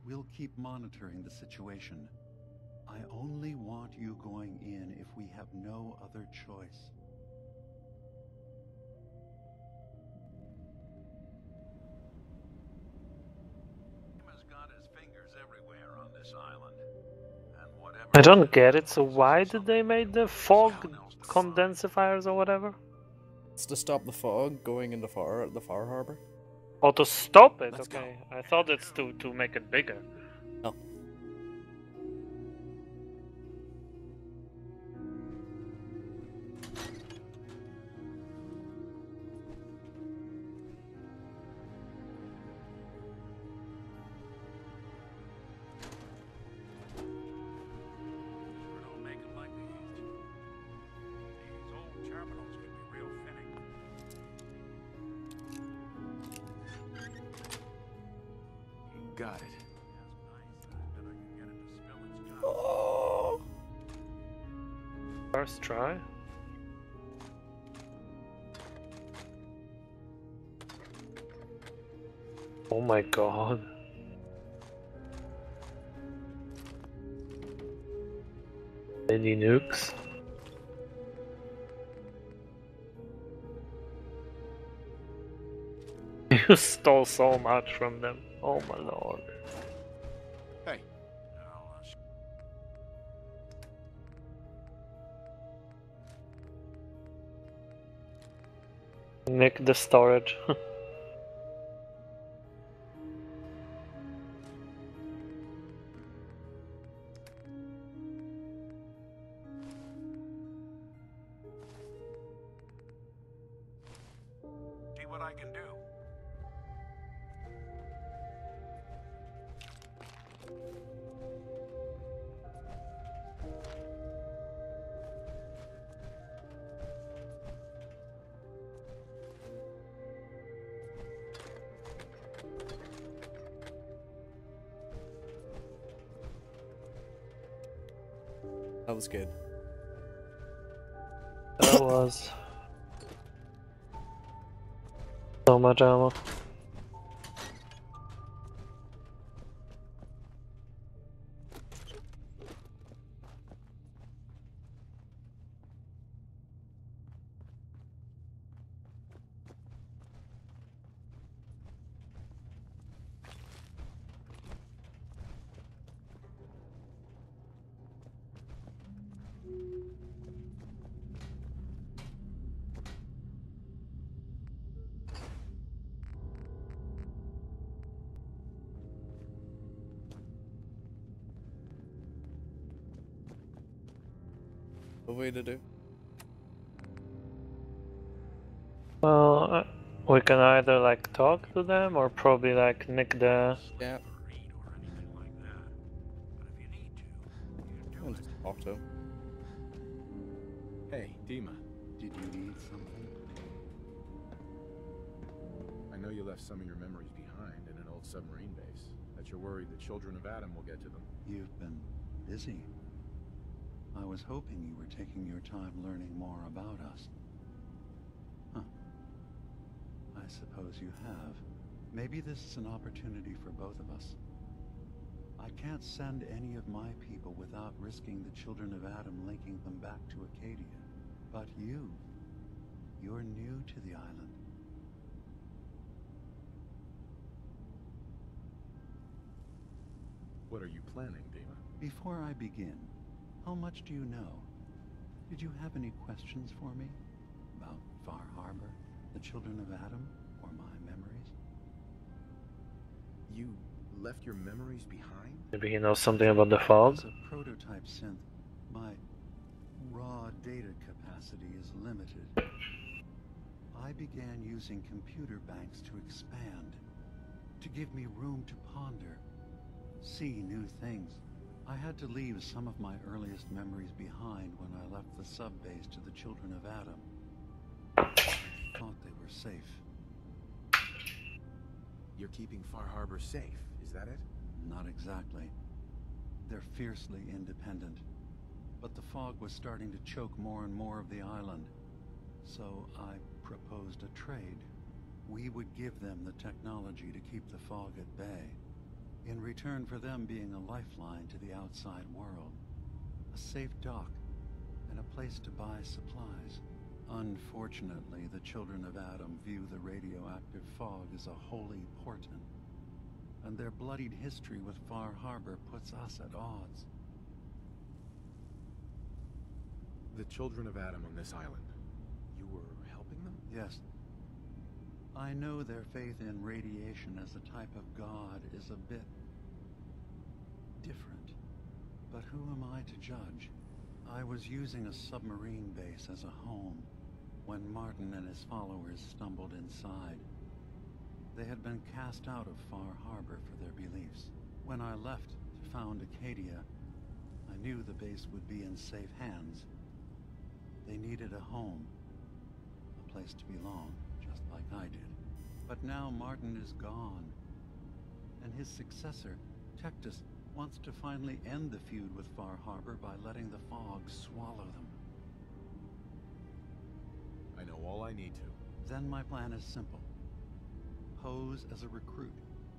We'll keep monitoring the situation. I only want you going in if we have no other choice. Has got his fingers everywhere on this island. And whatever I don't get it, so why did they make the fog condensifiers or whatever? It's to stop the fog going in the far harbor. Oh, to stop it? Okay. I thought it's to make it bigger. No. don't make it like they used to. These old terminals can be real finicky. Got it. Oh. First try. Oh my god. Many nukes. You stole so much from them. Oh my lord. Hey. Nick the storage. See what I can do. That was good. That was so much ammo. A way to do. Well, we can either like talk to them or probably like nick the. Yeah. I'll just talk to him. Hey, Dima. Did you need something? I know you left some of your memories behind in an old submarine base. That you're worried the children of Adam will get to them. You've been busy. I was hoping you were taking your time learning more about us. Huh. I suppose you have. Maybe this is an opportunity for both of us. I can't send any of my people without risking the children of Adam linking them back to Acadia. But you're new to the island. What are you planning, Dima? Before I begin, how much do you know? Did you have any questions for me? About Far Harbor, the children of Adam, or my memories? You left your memories behind? Maybe he knows something about the fog? As a prototype synth, my raw data capacity is limited. I began using computer banks to expand, to give me room to ponder, see new things. I had to leave some of my earliest memories behind when I left the sub-base to the children of Adam. I thought they were safe. You're keeping Far Harbor safe, is that it? Not exactly. They're fiercely independent. But the fog was starting to choke more and more of the island. So I proposed a trade. We would give them the technology to keep the fog at bay, in return for them being a lifeline to the outside world. A safe dock, and a place to buy supplies. Unfortunately, the children of Adam view the radioactive fog as a holy portent, and their bloodied history with Far Harbor puts us at odds. The children of Adam on this island, you were helping them? Yes. I know their faith in radiation as a type of god is a bit different, but who am I to judge? I was using a submarine base as a home when Martin and his followers stumbled inside. They had been cast out of Far Harbor for their beliefs. When I left to found Acadia, I knew the base would be in safe hands. They needed a home, a place to belong, just like I did. But now Martin is gone, and his successor, Tectus, wants to finally end the feud with Far Harbor by letting the fog swallow them. I know all I need to. Then my plan is simple. Pose as a recruit.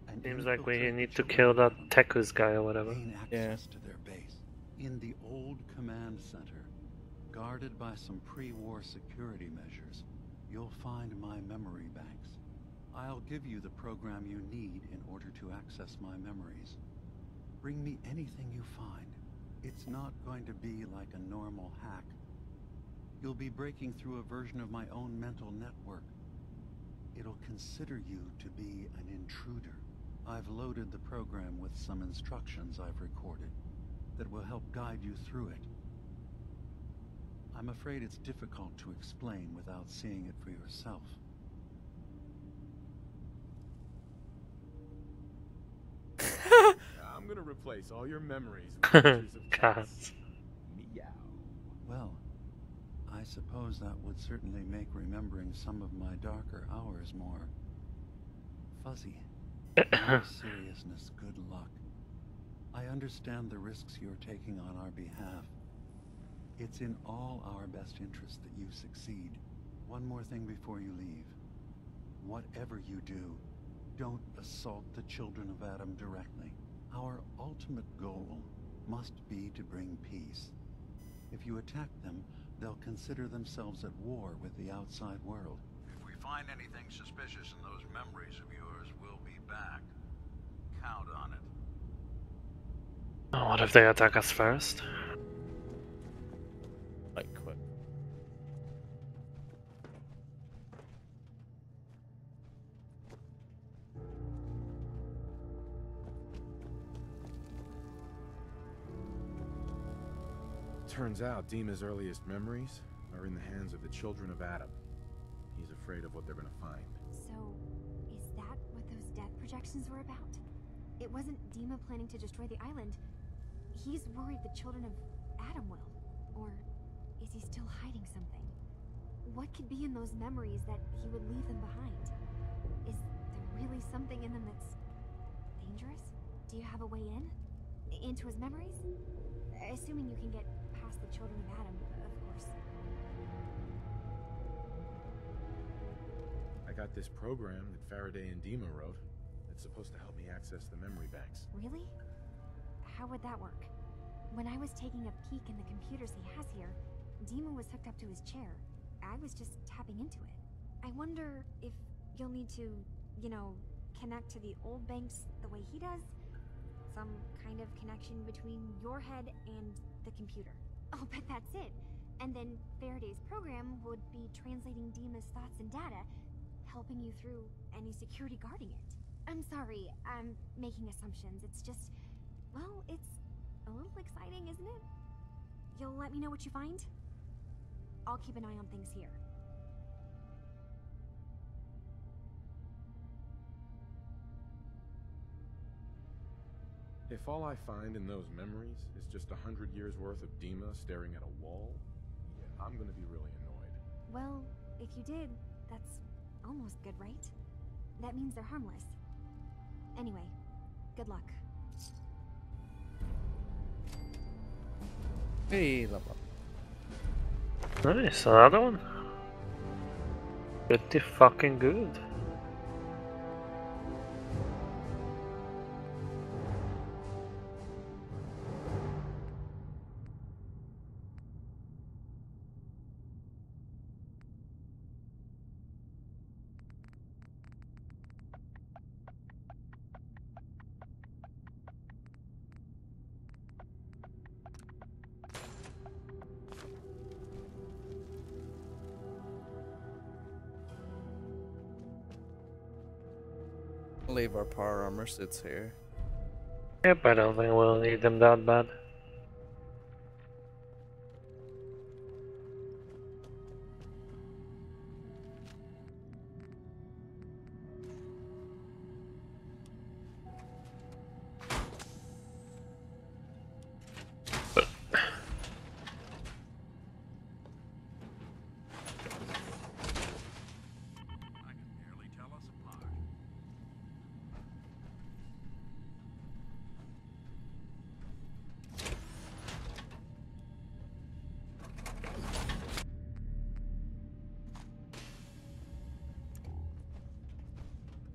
And Seems like we infiltrate need the to children kill of that Adam. Tekus guy or whatever. Gain access to their base. In the old command center, guarded by some pre-war security measures, you'll find my memory banks. I'll give you the program you need in order to access my memories. Bring me anything you find. It's not going to be like a normal hack. You'll be breaking through a version of my own mental network. It'll consider you to be an intruder. I've loaded the program with some instructions I've recorded that will help guide you through it. I'm afraid it's difficult to explain without seeing it for yourself. I'm gonna replace all your memories with pictures of cats. Meow. Well, I suppose that would certainly make remembering some of my darker hours more fuzzy. In all seriousness, good luck. I understand the risks you're taking on our behalf. It's in all our best interest that you succeed. One more thing before you leave. Whatever you do, don't assault the children of Adam directly. Our ultimate goal must be to bring peace. If you attack them, they'll consider themselves at war with the outside world. If we find anything suspicious in those memories of yours, we'll be back. Count on it. Oh, what if they attack us first? Like quick. Turns out Dima's earliest memories are in the hands of the children of Adam. He's afraid of what they're gonna find. So, is that what those death projections were about? It wasn't Dima planning to destroy the island. He's worried the children of Adam will. Or is he still hiding something? What could be in those memories that he would leave them behind? Is there really something in them that's dangerous? Do you have a way in? Into his memories? Assuming you can get past the children of Adam, of course. I got this program that Faraday and Dima wrote. It's supposed to help me access the memory banks. Really? How would that work? When I was taking a peek in the computers he has here, Dima was hooked up to his chair. I was just tapping into it. I wonder if you'll need to, you know, connect to the old banks the way he does? Some kind of connection between your head and the computer. Oh, but that's it. And then Faraday's program would be translating Dima's thoughts and data, helping you through any security guarding it. I'm sorry, I'm making assumptions. It's just, well, it's a little exciting, isn't it? You'll let me know what you find? I'll keep an eye on things here. If all I find in those memories is just 100 years worth of Dima staring at a wall, yeah, I'm gonna be really annoyed. Well, if you did, that's almost good, right? That means they're harmless. Anyway, good luck. Hey, level up. Nice, another one. Pretty fucking good. Leave our power armor suits here. Yep, I don't think we'll need them that bad.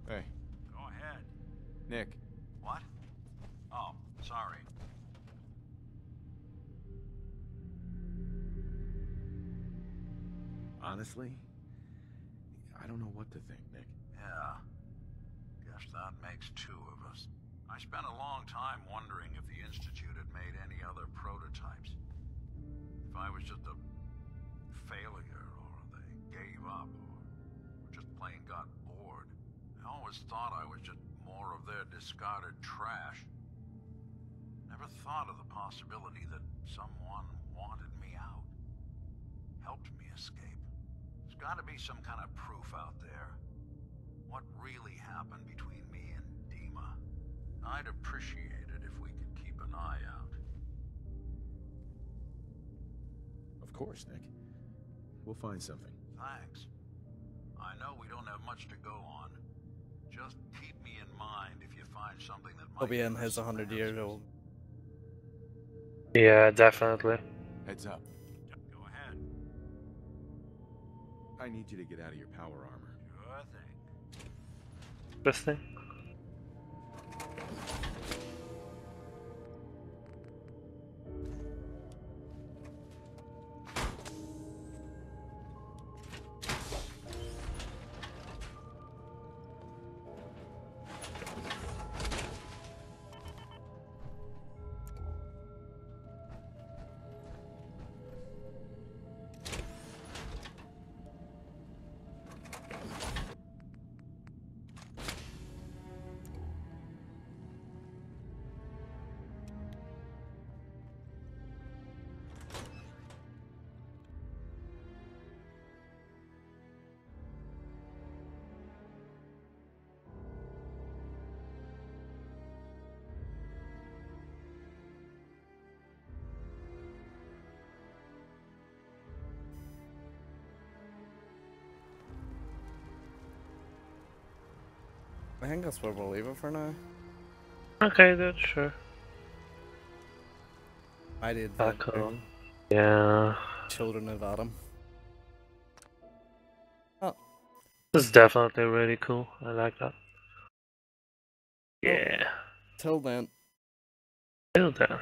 Hey. Go ahead. Nick. What? Oh, sorry. Honestly, I don't know what to think, Nick. Yeah. Guess that makes two of us. I spent a long time wondering if the Institute had made any other prototypes. If I was just a failure, or they gave up, or just plain got bored. I always thought I was just more of their discarded trash. Never thought of the possibility that someone wanted me out. Helped me escape. There's gotta be some kind of proof out there. What really happened between me and Dima? I'd appreciate it if we could keep an eye out. Of course, Nick. We'll find something. Thanks. I know we don't have much to go on. Just keep me in mind if you find something that might OBM give us has some 100 years answers. old. Yeah, definitely. Heads up. Go ahead. I need you to get out of your power armor. Sure thing. Interesting. I think that's where we'll leave it for now. Okay, then sure. I did Back that. home. Yeah. Children of Adam. Oh. This is definitely really cool. I like that. Yeah. Till then. Till then.